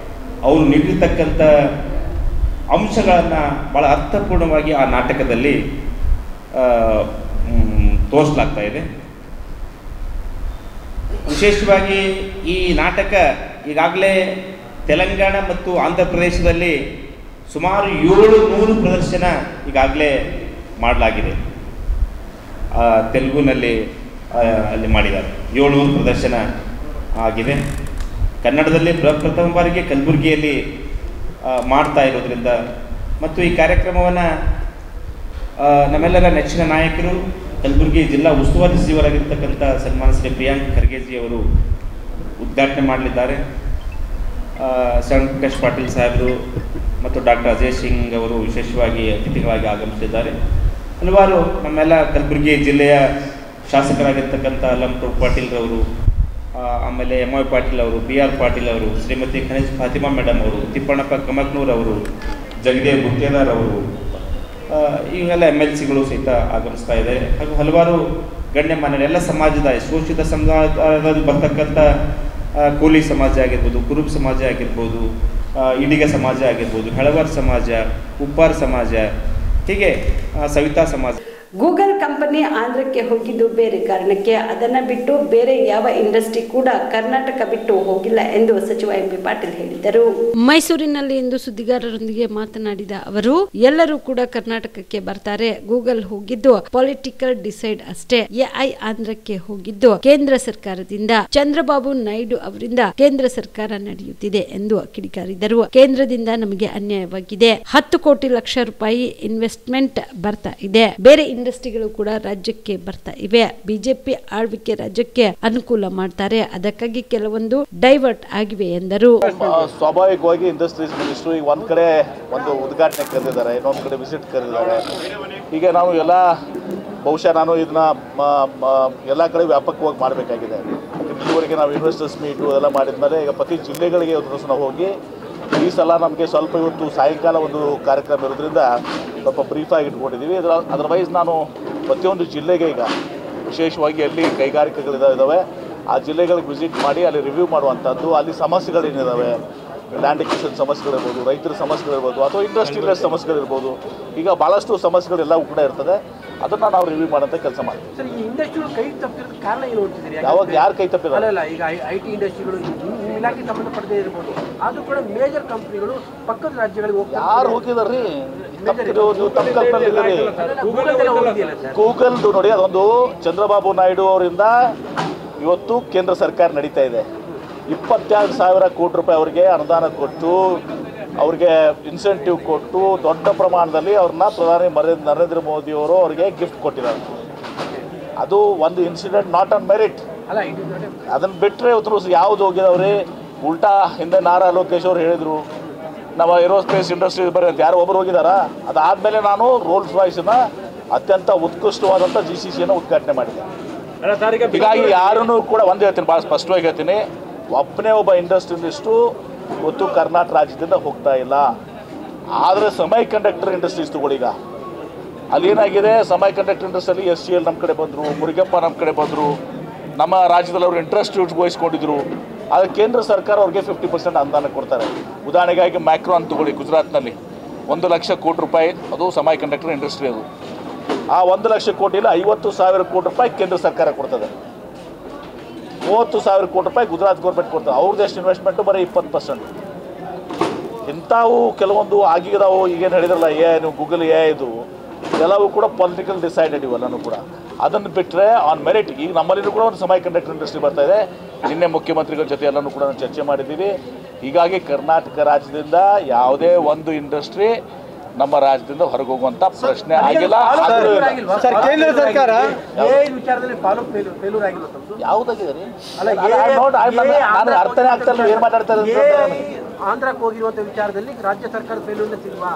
ಅವರು ನೀಡಿರ್ತಕ್ಕಂಥ ಅಂಶಗಳನ್ನು ಭಾಳ ಅರ್ಥಪೂರ್ಣವಾಗಿ ಆ ನಾಟಕದಲ್ಲಿ ತೋರಿಸಲಾಗ್ತಾ ಇದೆ. ವಿಶೇಷವಾಗಿ ಈ ನಾಟಕ ಈಗಾಗಲೇ ತೆಲಂಗಾಣ ಮತ್ತು ಆಂಧ್ರ ಪ್ರದೇಶದಲ್ಲಿ ಸುಮಾರು 700 ಪ್ರದರ್ಶನ ಈಗಾಗಲೇ ಮಾಡಲಾಗಿದೆ. ತೆಲುಗುನಲ್ಲಿ ಅಲ್ಲಿ ಮಾಡಿದ್ದಾರೆ. 700 ಪ್ರದರ್ಶನ ಆಗಿದೆ. ಕನ್ನಡದಲ್ಲಿ ಪ್ರಥಮ ಬಾರಿಗೆ ಕಲಬುರಗಿಯಲ್ಲಿ ಮಾಡ್ತಾ ಇರೋದ್ರಿಂದ ಮತ್ತು ಈ ಕಾರ್ಯಕ್ರಮವನ್ನು ನಮ್ಮೆಲ್ಲರ ನೆಚ್ಚಿನ ನಾಯಕರು, ಕಲಬುರಗಿ ಜಿಲ್ಲಾ ಉಸ್ತುವಾರಿ ಸಚಿವರಾಗಿರ್ತಕ್ಕಂಥ ಸನ್ಮಾನ್ಯ ಶ್ರೀ ಪ್ರಿಯಾಂಕ್ ಖರ್ಗೆಜಿ ಅವರು ಉದ್ಘಾಟನೆ ಮಾಡಲಿದ್ದಾರೆ. ಶರಣ್ ಪ್ರಕಾಶ್ ಪಾಟೀಲ್ ಸಾಹೇಬರು ಮತ್ತು ಡಾಕ್ಟರ್ ಅಜಯ್ ಸಿಂಗ್ ಅವರು ವಿಶೇಷವಾಗಿ ಅತಿಥಿಗಳಾಗಿ ಆಗಮಿಸಿದ್ದಾರೆ. ಹಲವಾರು ನಮ್ಮೆಲ್ಲ ಕಲಬುರಗಿ ಜಿಲ್ಲೆಯ ಶಾಸಕರಾಗಿರ್ತಕ್ಕಂಥ ಲಂಪ್ರಭು ಪಾಟೀಲ್ರವರು, ಆಮೇಲೆ MY ಪಾಟೀಲ್ ಅವರು, BR ಪಾಟೀಲ್ ಅವರು, ಶ್ರೀಮತಿ ಖನಿಜ್ ಫಾತಿಮಾ ಮೇಡಮ್ ಅವರು, ತಿಪ್ಪಣ್ಣಪ್ಪ ಕಮಕ್ನೂರ್ ಅವರು, ಜಗದೇವ್ ಗುತ್ತೇದಾರ್ ಅವರು, ಇವೆಲ್ಲ MLCಗಳು ಸಹಿತ ಆಗಮಿಸ್ತಾ ಇದ್ದಾರೆ. ಹಾಗೂ ಹಲವಾರು ಗಣ್ಯಮಾನ್ಯರು, ಎಲ್ಲ ಸಮಾಜದ ಶೋಷಿತ ಸಮುದಾಯದಲ್ಲಿ ಬರ್ತಕ್ಕಂಥ ಕೂಲಿ ಸಮಾಜ ಆಗಿರ್ಬೋದು, ಕುರುಬ್ ಸಮಾಜ ಆಗಿರ್ಬೋದು, ಇಡಿಗ ಸಮಾಜ ಆಗಿರ್ಬೋದು, ಹೆಳವರ್ ಸಮಾಜ, ಉಪ್ಪಾರ್ ಸಮಾಜ, ಹೀಗೆ ಸವಿತಾ ಸಮಾಜ. ಗೂಗಲ್ ಕಂಪನಿ ಆಂಧ್ರಕ್ಕೆ ಹೋಗಿದ್ದು ಬೇರೆ ಕಾರಣಕ್ಕೆ, ಅದನ್ನ ಬಿಟ್ಟು ಬೇರೆ ಯಾವ ಇಂಡಸ್ಟ್ರಿ ಕೂಡ ಕರ್ನಾಟಕ ಬಿಟ್ಟು ಹೋಗಿಲ್ಲ ಎಂದು ಸಚಿವ MB ಪಾಟೀಲ್ ಹೇಳಿದರು. ಮೈಸೂರಿನಲ್ಲಿ ಇಂದು ಸುದ್ದಿಗಾರರೊಂದಿಗೆ ಮಾತನಾಡಿದ ಅವರು, ಎಲ್ಲರೂ ಕೂಡ ಕರ್ನಾಟಕಕ್ಕೆ ಬರ್ತಾರೆ. ಗೂಗಲ್ ಹೋಗಿದ್ದು ಪೊಲಿಟಿಕಲ್ ಡಿಸೈಡ್ ಅಷ್ಟೇ. AI ಆಂಧ್ರಕ್ಕೆ ಹೋಗಿದ್ದು ಕೇಂದ್ರ ಸರ್ಕಾರದಿಂದ, ಚಂದ್ರಬಾಬು ನಾಯ್ಡು ಅವರಿಂದ ಕೇಂದ್ರ ಸರ್ಕಾರ ನಡೆಯುತ್ತಿದೆ ಎಂದು ಕಿಡಿಕಾರಿದರು. ಕೇಂದ್ರದಿಂದ ನಮಗೆ ಅನ್ಯಾಯವಾಗಿದೆ. 10 ಕೋಟಿ ಲಕ್ಷ ರೂಪಾಯಿ ಇನ್ವೆಸ್ಟ್ಮೆಂಟ್ ಬರ್ತಾ ಇದೆ. ಬೇರೆ ಇಂಡಸ್ಟ್ರಿಗಳು ಕೂಡ ರಾಜ್ಯಕ್ಕೆ ಬರ್ತಾ ಇವೆ. ಬಿಜೆಪಿ ಆಳ್ವಿಕೆ ರಾಜ್ಯಕ್ಕೆ ಅನುಕೂಲ ಮಾಡ್ತಾರೆ, ಅದಕ್ಕಾಗಿ ಕೆಲವೊಂದು ಡೈವರ್ಟ್ ಆಗಿವೆ ಎಂದರು. ಸ್ವಾಭಾವಿಕವಾಗಿ ಇಂಡಸ್ಟ್ರೀಸ್ ಮಿನಿಸ್ಟ್ರು ಈಗ ಒಂದ್ ಕಡೆ ಒಂದು ಉದ್ಘಾಟನೆ ಕರೆದಿದ್ದಾರೆ, ಇನ್ನೊಂದು ಕಡೆ ವಿಸಿಟ್ ಕರೆದಿದ್ದಾರೆ. ಈಗ ನಾವು ಎಲ್ಲ ಬಹುಶಃ ನಾನು ಇದನ್ನ ಎಲ್ಲ ಕಡೆ ವ್ಯಾಪಕವಾಗಿ ಮಾಡಬೇಕಾಗಿದೆ. ಇಲ್ಲಿವರೆಗೆ ನಾವು ಇನ್ವೆಸ್ಟರ್ಸ್ ಮೀಟು ಎಲ್ಲ ಮಾಡಿದ್ಮೇಲೆ ಈಗ ಪ್ರತಿ ಜಿಲ್ಲೆಗಳಿಗೆ ನಾವು ಹೋಗಿ, ಈ ಸಲ ನಮಗೆ ಸ್ವಲ್ಪ ಇವತ್ತು ಸಾಯಂಕಾಲ ಒಂದು ಕಾರ್ಯಕ್ರಮ ಇರೋದ್ರಿಂದ ಸ್ವಲ್ಪ ಬ್ರೀಫಾಗಿ ಇಟ್ಕೊಂಡಿದ್ದೀವಿ. ಅದರ್ವೈಸ್ ನಾನು ಪ್ರತಿಯೊಂದು ಜಿಲ್ಲೆಗೆ ಈಗ ವಿಶೇಷವಾಗಿ ಎಲ್ಲಿ ಕೈಗಾರಿಕೆಗಳಿದ್ದಾವೆ ಆ ಜಿಲ್ಲೆಗಳಿಗೆ ವಿಸಿಟ್ ಮಾಡಿ ಅಲ್ಲಿ ರಿವ್ಯೂ ಮಾಡುವಂಥದ್ದು, ಅಲ್ಲಿ ಸಮಸ್ಯೆಗಳೇನಿದ್ದಾವೆ, ಲ್ಯಾಂಡ್ ಎಕ್ವಿಷನ್ ಸಮಸ್ಯೆಗಳಿರ್ಬೋದು, ರೈತರ ಸಮಸ್ಯೆಗಳಿರ್ಬೋದು, ಅಥವಾ ಇಂಡಸ್ಟ್ರಿಯಲ್ ಸಮಸ್ಯೆಗಳಿರ್ಬೋದು, ಈಗ ಭಾಳಷ್ಟು ಸಮಸ್ಯೆಗಳೆಲ್ಲವೂ ಕೂಡ ಇರ್ತದೆ. ಅದನ್ನು ನಾವು ರಿವ್ಯೂ ಮಾಡೋಂಥ ಕೆಲಸ ಮಾಡ್ತೀವಿ. ಸರ್, ಈ ಇಂಡಸ್ಟ್ರಿಗಳು ಕೈ ತಪ್ಪಿರೋದು ಕಾರಣ ಏನು ನೋಡ್ತಿದ್ದೀರಿ? ಯಾವಾಗ ಯಾರು ಕೈ ತಪ್ಪಿಲ್ಲ? ಅಲ್ಲ, ಈಗ IT ಇಂಡಸ್ಟ್ರಿಗಳು ನಿಮ್ಮ ಇಲಾಖೆ ಸಂಬಂಧಪಡದೇ ಇರ್ಬೋದು, ಆದರೂ ಕೂಡ ಮೇಜರ್ ಕಂಪ್ನಿಗಳು ಪಕ್ಕದ ರಾಜ್ಯಗಳಿಗೆ ಹೋಗ್ತಾರೆ. ಯಾರು ಹೋಗಿದಾರ್ರಿ? ನೀವು ತಪ್ಪು ಕಲ್ಪನೆಯಲ್ಲಿ ಗೂಗಲ್ದು ನೋಡಿ, ಅದೊಂದು ಚಂದ್ರಬಾಬು ನಾಯ್ಡು ಅವರಿಂದ ಇವತ್ತು ಕೇಂದ್ರ ಸರ್ಕಾರ ನಡೀತಾ ಇದೆ. 22,000 ಕೋಟಿ ರೂಪಾಯಿ ಅವರಿಗೆ ಅನುದಾನ ಕೊಟ್ಟು, ಅವ್ರಿಗೆ ಇನ್ಸೆಂಟಿವ್ ಕೊಟ್ಟು, ದೊಡ್ಡ ಪ್ರಮಾಣದಲ್ಲಿ ಅವ್ರನ್ನ ಪ್ರಧಾನಿ ನರೇಂದ್ರ ಮೋದಿಯವರು ಅವ್ರಿಗೆ ಗಿಫ್ಟ್ ಕೊಟ್ಟಿದ್ದಾರೆ. ಅದು ಒಂದು ಇನ್ಸಿಡೆಂಟ್, ನಾಟ್ ಆನ್ ಮೆರಿಟ್. ಅದನ್ನು ಬಿಟ್ಟರೆ ಇವತ್ತು ಯಾವುದು ಹೋಗಿದವ್ರಿ? ಉಲ್ಟಾ ಹಿಂದೆ ನಾರಾ ಲೋಕೇಶ್ ಅವರು ಹೇಳಿದರು ನಾವು ಏರೋಸ್ಪೇಸ್ ಇಂಡಸ್ಟ್ರಿ ಬರೀ ಅಂತ. ಯಾರು ಒಬ್ಬರು ಹೋಗಿದಾರಾ? ಅದಾದಮೇಲೆ ನಾನು ರೋಲ್ಸ್ ರಾಯ್ಸ್ನ ಅತ್ಯಂತ ಉತ್ಕೃಷ್ಟವಾದಂಥ GCCಯನ್ನು ಉದ್ಘಾಟನೆ ಮಾಡಿದೆ. ಹೀಗಾಗಿ ಯಾರನ್ನೂ ಕೂಡ ಒಂದು ಹೇಳ್ತೀನಿ, ಭಾಳ ಸ್ಪಷ್ಟವಾಗಿ ಹೇಳ್ತೀನಿ, ಒಬ್ಬನೇ ಒಬ್ಬ ಇಂಡಸ್ಟ್ರಿಯಲಿಸ್ಟು ಇವತ್ತು ಕರ್ನಾಟಕ ರಾಜ್ಯದಿಂದ ಹೋಗ್ತಾ ಇಲ್ಲ. ಆದರೆ ಸೆಮಿ ಕಂಡಕ್ಟರ್ ಇಂಡಸ್ಟ್ರೀಸ್ ತಗೊಳ್ಳಿ. ಈಗ ಅಲ್ಲೇನಾಗಿದೆ, ಸೆಮಿ ಕಂಡಕ್ಟರ್ ಇಂಡಸ್ಟ್ರಿಯಲ್ಲಿ SCL ನಮ್ಮ ಕಡೆ ಬಂದರು, ಮುರುಗಪ್ಪ ನಮ್ಮ ಕಡೆ ಬಂದರು, ನಮ್ಮ ರಾಜ್ಯದಲ್ಲಿ ಅವರು ಇಂಟ್ರೆಸ್ಟ್ ವಹಿಸ್ಕೊಂಡಿದ್ರು. ಆದರೆ ಕೇಂದ್ರ ಸರ್ಕಾರ ಅವ್ರಿಗೆ 50% ಅನುದಾನ ಕೊಡ್ತಾರೆ. ಉದಾಹರಣೆಗಾಗಿ ಮ್ಯಾಕ್ರಾನ್ ತಗೊಳ್ಳಿ, ಗುಜರಾತ್ನಲ್ಲಿ 1 ಲಕ್ಷ ಕೋಟಿ ರೂಪಾಯಿ, ಅದು ಸೆಮಿ ಕಂಡಕ್ಟರ್ ಇಂಡಸ್ಟ್ರಿ. ಅದು ಆ 1 ಲಕ್ಷ ಕೋಟಿಯಲ್ಲಿ 50,000 ಕೋಟಿ ರೂಪಾಯಿ ಕೇಂದ್ರ ಸರ್ಕಾರ ಕೊಡ್ತದೆ, 30,000 ಕೋಟಿ ರೂಪಾಯಿ ಗುಜರಾತ್ ಗೌರ್ಮೆಂಟ್ ಕೊಡ್ತದೆ. ಅವ್ರದ್ದು ಎಷ್ಟು ಇನ್ವೆಸ್ಟ್ಮೆಂಟು ಬರೀ 20%. ಇಂಥವು ಕೆಲವೊಂದು ಆಗಿದಾವು. ಈಗೇನು ಹೇಳಿದ್ರಲ್ಲ ನೀವು ಗೂಗಲ್ ಇದು ಎಲ್ಲವೂ ಕೂಡ ಪೊಲಿಟಿಕಲ್ ಡಿಸೈಡೆಡ್ ಇವೆಲ್ಲನೂ ಕೂಡ. ಅದನ್ನು ಬಿಟ್ಟರೆ ಆನ್ ಮೆರಿಟ್ ಈಗ ನಮ್ಮಲ್ಲಿನೂ ಕೂಡ ಒಂದು ಸೆಮಿ ಕಂಡಕ್ಟರ್ ಇಂಡಸ್ಟ್ರಿ ಬರ್ತಾ ಇದೆ. ನಿನ್ನೆ ಮುಖ್ಯಮಂತ್ರಿಗಳ ಜೊತೆ ಎಲ್ಲನೂ ಕೂಡ ಚರ್ಚೆ ಮಾಡಿದ್ದೀವಿ. ಹೀಗಾಗಿ ಕರ್ನಾಟಕ ರಾಜ್ಯದಿಂದ ಯಾವುದೇ ಒಂದು ಇಂಡಸ್ಟ್ರಿ ನಮ್ಮ ರಾಜ್ಯದಿಂದ ಹೊರಗೆ ಹೋಗುವಂತ ಪ್ರಶ್ನೆ ಆಗಿಲ್ಲ. ಕೇಂದ್ರ ಸರ್ಕಾರ ವಿಚಾರದಲ್ಲಿ ಯಾವುದಾಗಿದೆ ಅರ್ಥನೇ ಆಗ್ತಾ ಇಲ್ಲ ಏನ್ ಮಾತಾಡ್ತಾರೆ. ಆಂಧ್ರಕ್ಕೆ ಹೋಗಿರುವಂತ ವಿಚಾರದಲ್ಲಿ ರಾಜ್ಯ ಸರ್ಕಾರ ಫೇಲ್ಯೂರ್ ಸಿಲ್ವಾ?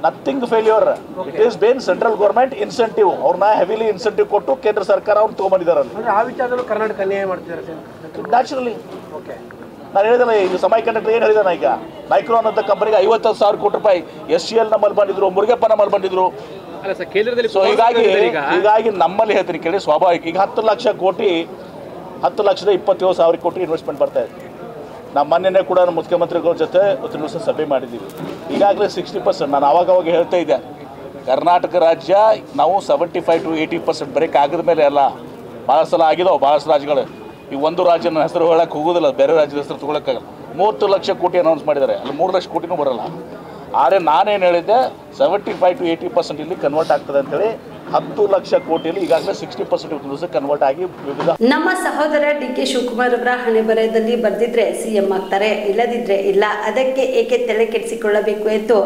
Nothing failure. It is been central government incentive. ಅವ್ರನ್ನ ಹೆವಿಲಿ ಇನ್ಸೆಂಟಿವ್ ಕೊಟ್ಟು ಕೇಂದ್ರ ಸರ್ಕಾರ ಅವ್ರು ತಗೊಂಡಿದ್ದಾರೆ. ಆ ವಿಚಾರದಲ್ಲೂ ಕರ್ನಾಟಕ ಅನ್ಯಾಯ ಮಾಡ್ತಿದ್ದಾರೆ ನ್ಯಾಚುರಲಿ. ಓಕೆ, ನಾನು ಹೇಳಿದಲ್ಲ ಈಗ ಸೆಮಿ ಕಂಡಕ್ಟರ್ ಏನು ಹೇಳಿದಾನೆ, ಈಗ ಮೈಕ್ರೋನ್ ಅಂತ ಕಂಪನಿಗೆ 50,000 ಕೋಟಿ ರೂಪಾಯಿ SCL ನಮ್ಮಲ್ಲಿ ಬಂದಿದ್ರು, ಮುರುಗಪ್ಪ ನಮ್ಮಲ್ಲಿ ಬಂದಿದ್ರು. ಸೊ ಹೀಗಾಗಿ ನಮ್ಮಲ್ಲಿ ಹೇಳ್ತೀನಿ ಕೇಳಿ, ಸ್ವಾಭಾವಿಕ ಈಗ 10 ಲಕ್ಷ ಕೋಟಿ 10,27,000 ಕೋಟಿ ಇನ್ವೆಸ್ಟ್ಮೆಂಟ್ ಬರ್ತಾ ಇದೆ. ನಮ್ಮ ಮೊನ್ನೆ ಕೂಡ ನಮ್ಮ ಮುಖ್ಯಮಂತ್ರಿಗಳ ಜೊತೆ ಇವತ್ತಿನ ದಿವಸ ಸಭೆ ಮಾಡಿದ್ದೀವಿ. ಈಗಾಗಲೇ 60%. ನಾನು ಆವಾಗ ಹೇಳ್ತಾ ಇದ್ದೆ, ಕರ್ನಾಟಕ ರಾಜ್ಯ ನಾವು 75 to 80% ಬರೀ ಕಾಗದ ಮೇಲೆ ಅಲ್ಲ, ಭಾಳ ಸಲ ಆಗಿದಾವೆ ಭಾಳಷ್ಟು ರಾಜ್ಯಗಳು. ಈ ಒಂದು ರಾಜ್ಯನ ಹೆಸರು ಹೇಳಕ್ಕೆ ಹೋಗೋದಿಲ್ಲ, ಬೇರೆ ರಾಜ್ಯದ ಹೆಸರು ತೊಗೊಳಕ್ಕಾಗಲ್ಲ. 30 ಲಕ್ಷ ಕೋಟಿ ಅನೌನ್ಸ್ ಮಾಡಿದ್ದಾರೆ, ಅಲ್ಲಿ 3 ಲಕ್ಷ ಕೋಟಿನೂ ಬರೋಲ್ಲ. ಆದರೆ ನಾನೇನು ಹೇಳಿದ್ದೆ, 75 to 80% ಇಲ್ಲಿ ಕನ್ವರ್ಟ್ ಆಗ್ತದೆ ಅಂತೇಳಿ. 10 ಲಕ್ಷ ಕೋಟಿಯಲ್ಲಿ ಈಗಾಗಲೇ 60% ಕನ್ವರ್ಟ್ ಆಗಿ ವಿವಿಧ. ನಮ್ಮ ಸಹೋದರ DK ಶಿವಕುಮಾರ್ ಅವರ ಹಣೆ ಬರಹದಲ್ಲಿ ಬರ್ದಿದ್ರೆ CM ಆಗ್ತಾರೆ, ಇಲ್ಲದಿದ್ರೆ ಇಲ್ಲ. ಅದಕ್ಕೆ ಏಕೆ ತಲೆ ಕೆಡಿಸಿಕೊಳ್ಳಬೇಕು ಎಂದು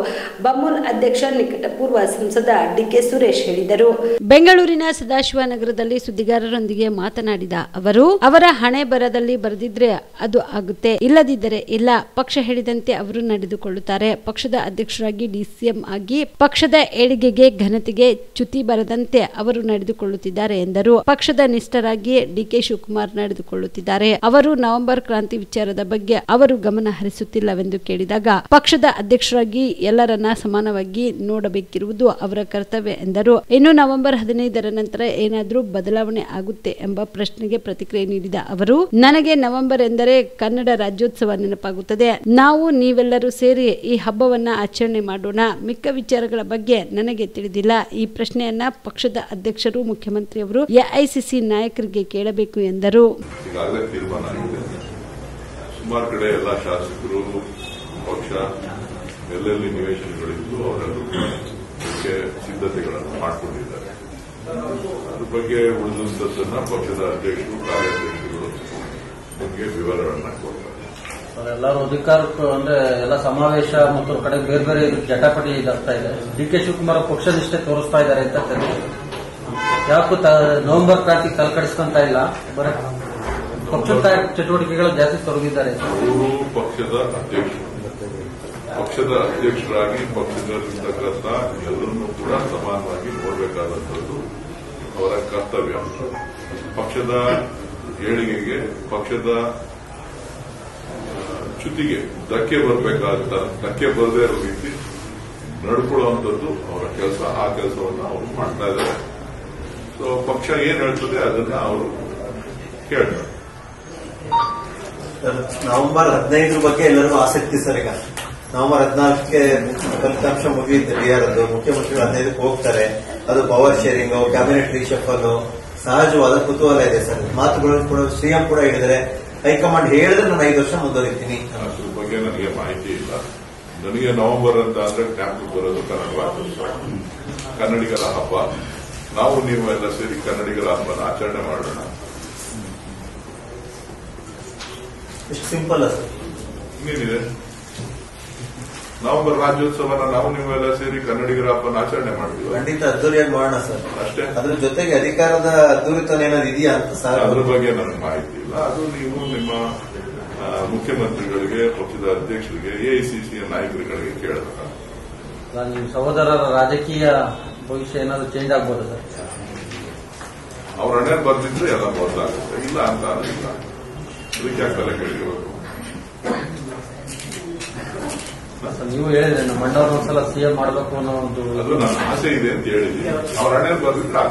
ಬಮೂಲ್ ಅಧ್ಯಕ್ಷ ನಿಕಟಪೂರ್ವ ಸಂಸದ DK ಸುರೇಶ್ ಹೇಳಿದರು. ಬೆಂಗಳೂರಿನ ಸದಾಶಿವನಗರದಲ್ಲಿ ಸುದ್ದಿಗಾರರೊಂದಿಗೆ ಮಾತನಾಡಿದ ಅವರು, ಅವರ ಹಣೆ ಬರಹದಲ್ಲಿ ಬರ್ದಿದ್ರೆ ಅದು ಆಗುತ್ತೆ, ಇಲ್ಲದಿದ್ದರೆ ಇಲ್ಲ. ಪಕ್ಷ ಹೇಳಿದಂತೆ ಅವರು ನಡೆದುಕೊಳ್ಳುತ್ತಾರೆ. ಪಕ್ಷದ ಅಧ್ಯಕ್ಷರಾಗಿ DCM ಆಗಿ ಪಕ್ಷದ ಏಳಿಗೆಗೆ ಘನತೆಗೆ ಚ್ಯುತಿ ಬರದಂತೆ ಅವರು ನಡೆದುಕೊಳ್ಳುತ್ತಿದ್ದಾರೆ ಎಂದರು. ಪಕ್ಷದ ನಿಷ್ಠರಾಗಿ DK ಶಿವಕುಮಾರ್ ನಡೆದುಕೊಳ್ಳುತ್ತಿದ್ದಾರೆ. ಅವರು ನವೆಂಬರ್ ಕ್ರಾಂತಿ ವಿಚಾರದ ಬಗ್ಗೆ ಅವರು ಗಮನ ಹರಿಸುತ್ತಿಲ್ಲವೆಂದು ಕೇಳಿದಾಗ, ಪಕ್ಷದ ಅಧ್ಯಕ್ಷರಾಗಿ ಎಲ್ಲರನ್ನ ಸಮಾನವಾಗಿ ನೋಡಬೇಕಿರುವುದು ಅವರ ಕರ್ತವ್ಯ ಎಂದರು. ಇನ್ನು ನವೆಂಬರ್ 15ರ ನಂತರ ಏನಾದರೂ ಬದಲಾವಣೆ ಆಗುತ್ತೆ ಎಂಬ ಪ್ರಶ್ನೆಗೆ ಪ್ರತಿಕ್ರಿಯೆ ನೀಡಿದ ಅವರು, ನನಗೆ ನವೆಂಬರ್ ಎಂದರೆ ಕನ್ನಡ ರಾಜ್ಯೋತ್ಸವ ನೆನಪಾಗುತ್ತದೆ. ನಾವು ನೀವೆಲ್ಲರೂ ಸೇರಿ ಈ ಹಬ್ಬವನ್ನ ಆಚರಣೆ ಮಾಡೋಣ. ಮಿಕ್ಕ ವಿಚಾರಗಳ ಬಗ್ಗೆ ನನಗೆ ತಿಳಿದಿಲ್ಲ. ಈ ಪ್ರಶ್ನೆಯನ್ನ ಪಕ್ಷದ ಅಧ್ಯಕ್ಷರು, ಮುಖ್ಯಮಂತ್ರಿಯವರು AICC ನಾಯಕರಿಗೆ ಕೇಳಬೇಕು ಎಂದರು. ಈಗಾಗಲೇ ತೀರ್ಮಾನ ಆಗಿದೆ. ಸುಮಾರು ಕಡೆ ಎಲ್ಲ ಶಾಸಕರು ಪಕ್ಷ ಎಲ್ಲೆಲ್ಲಿ ನಿವೇಶನಗಳಿದ್ದು ಅವರೆಲ್ಲರೂ ಇದಕ್ಕೆ ಸಿದ್ಧತೆಗಳನ್ನು ಮಾಡಿಕೊಂಡಿದ್ದಾರೆ. ಅದ್ರ ಬಗ್ಗೆ ಉಳಿದಂಥದ್ದನ್ನ ಪಕ್ಷದ ಅಧ್ಯಕ್ಷರು, ಕಾರ್ಯಾಧ್ಯಕ್ಷರು ನಮಗೆ ವಿವರವನ್ನು ಕೊಡ್ತಾರೆ. ಎಲ್ಲರೂ ಅಧಿಕಾರಕ್ಕೂ ಅಂದ್ರೆ ಎಲ್ಲ ಸಮಾವೇಶ ಮತ್ತು ಕಡೆ ಬೇರೆ ಬೇರೆ ಜಟಾಪಟಿ ಇದಾಗ್ತಾ ಇದೆ. DK ಶಿವಕುಮಾರ್ ಪಕ್ಷ ನಿಷ್ಠೆ ತೋರಿಸ್ತಾ ಇದ್ದಾರೆ ಅಂತ ಯಾಕೂ ನವೆಂಬರ್ ಕ್ರಾಂತಿ ತಲೆಕಡಿಸ್ಕೊಂತ ಇಲ್ಲ, ಬರೀ ಪಕ್ಷದ ಚಟುವಟಿಕೆಗಳು ಜಾಸ್ತಿ ತೊಡಗಿದ್ದಾರೆ. ಅವರು ಪಕ್ಷದ ಅಧ್ಯಕ್ಷರಾಗಿ ಪಕ್ಷದಲ್ಲಿರ್ತಕ್ಕಂಥ ಎಲ್ಲರನ್ನೂ ಕೂಡ ಸಮಾನವಾಗಿ ನೋಡಬೇಕಾದಂಥದ್ದು ಅವರ ಕರ್ತವ್ಯ. ಪಕ್ಷದ ಏಳಿಗೆಗೆ, ಪಕ್ಷದ ಚ್ಯುತಿಗೆ ಧಕ್ಕೆ ಬರದೇ ಇರೋ ರೀತಿ ನಡ್ಕೊಳ್ಳುವಂಥದ್ದು ಅವರ ಕೆಲಸ. ಆ ಕೆಲಸವನ್ನು ಅವರು ಮಾಡ್ತಾ ಇದ್ದಾರೆ. ಸೊ ಪಕ್ಷ ಏನ್ ಹೇಳ್ತದೆ ಅದನ್ನ ಅವರು ಕೇಳ್ತಾರೆ. ನವೆಂಬರ್ 15 ಬಗ್ಗೆ ಎಲ್ಲರಿಗೂ ಆಸಕ್ತಿ ಸರ್. ಈಗ ನವೆಂಬರ್ 14ಕ್ಕೆ ಫಲಿತಾಂಶ ಮುಗಿಯುತ್ತೆ DR ಅದು. ಮುಖ್ಯಮಂತ್ರಿಗಳು 15ಕ್ಕೆ ಹೋಗ್ತಾರೆ. ಅದು ಪವರ್ ಶೇರಿಂಗ್, ಕ್ಯಾಬಿನೆಟ್ ರಿಶಫಲ್, ಸಹಜವಾದ ಕುತೂಹಲ ಇದೆ ಸರ್. ಮಾತುಗಳನ್ನು ಕೂಡ CM ಕೂಡ ಹೇಳಿದರೆ, ಹೈಕಮಾಂಡ್ ಹೇಳಿದ್ರೆ ನಾನು 5 ವರ್ಷ ಮುಂದುವರಿತೀನಿ. ಅದ್ರ ಬಗ್ಗೆ ನನಗೆ ಮಾಹಿತಿ ಇಲ್ಲ. ನನಗೆ ನವೆಂಬರ್ ಅಂತ ಅಂದ್ರೆ ಕ್ಯಾಂಪ್ ಬರೋದು ಕನ್ನಡ ರಾಜ್ಯೋತ್ಸವ, ಕನ್ನಡಿಗರ ಹಬ್ಬ. ನಾವು ನೀವು ಎಲ್ಲ ಸೇರಿ ಕನ್ನಡಿಗರ ಹಬ್ಬನ ಆಚರಣೆ ಮಾಡೋಣ. ಇಷ್ಟು ಸಿಂಪಲ್ ಸರ್. ಇನ್ನೇನಿದೆ, ನವೆಂಬರ್ ರಾಜ್ಯೋತ್ಸವನ ನಾವು ನೀವೆಲ್ಲ ಸೇರಿ ಕನ್ನಡಿಗರ ಹಬ್ಬನ ಆಚರಣೆ ಮಾಡ್ತೀವಿ. ಖಂಡಿತ ಅದ್ದೂರಿಯಾಗಿ ಮಾಡೋಣ ಸರ್. ಅಷ್ಟೇ. ಅದ್ರ ಜೊತೆಗೆ ಅಧಿಕಾರದ ಅದ್ದೂರಿತನ ಏನಾದ್ರು ಇದೆಯಾ ಅಂತ ಸರ್? ಅದ್ರ ಬಗ್ಗೆ ನನಗೆ ಮಾಹಿತಿ ಇಲ್ಲ. ಅದು ನೀವು ನಿಮ್ಮ ಮುಖ್ಯಮಂತ್ರಿಗಳಿಗೆ, ಪಕ್ಷದ ಅಧ್ಯಕ್ಷರಿಗೆ, AICC ನಾಯಕರುಗಳಿಗೆ ಕೇಳಬೇಕಾಗುತ್ತೆ. ನಿಮ್ಮ ಸಹೋದರರ ರಾಜಕೀಯ ಭವಿಷ್ಯ ಏನಾದ್ರು ಚೇಂಜ್ ಆಗ್ಬೋದು ಸರ್? ಅವ್ರ ಹಣೆ ಬರ್ದಿದ್ರೆ ಎಲ್ಲ ಬದಲಾಗುತ್ತೆ, ಇಲ್ಲ ಅಂತ ಇಲ್ಲ. ಅದಕ್ಕೆ ಯಾಕೆ ತಲೆ ಕೇಳಿರಬೇಕು? ನೀವು ಹೇಳಿದ್ರೆ ನಮ್ಮ ಅಣ್ಣವ್ರ ಒಂದ್ಸಲ ಸಿಎಂ ಮಾಡಬೇಕು ಅನ್ನೋ ಒಂದು ಅದು ನನ್ನ ಆಸೆ ಇದೆ ಅಂತ ಹೇಳಿದ್ವಿ. ಅವ್ರ ಹಣೆ ಬರ್ಬಿಟ್ರೆ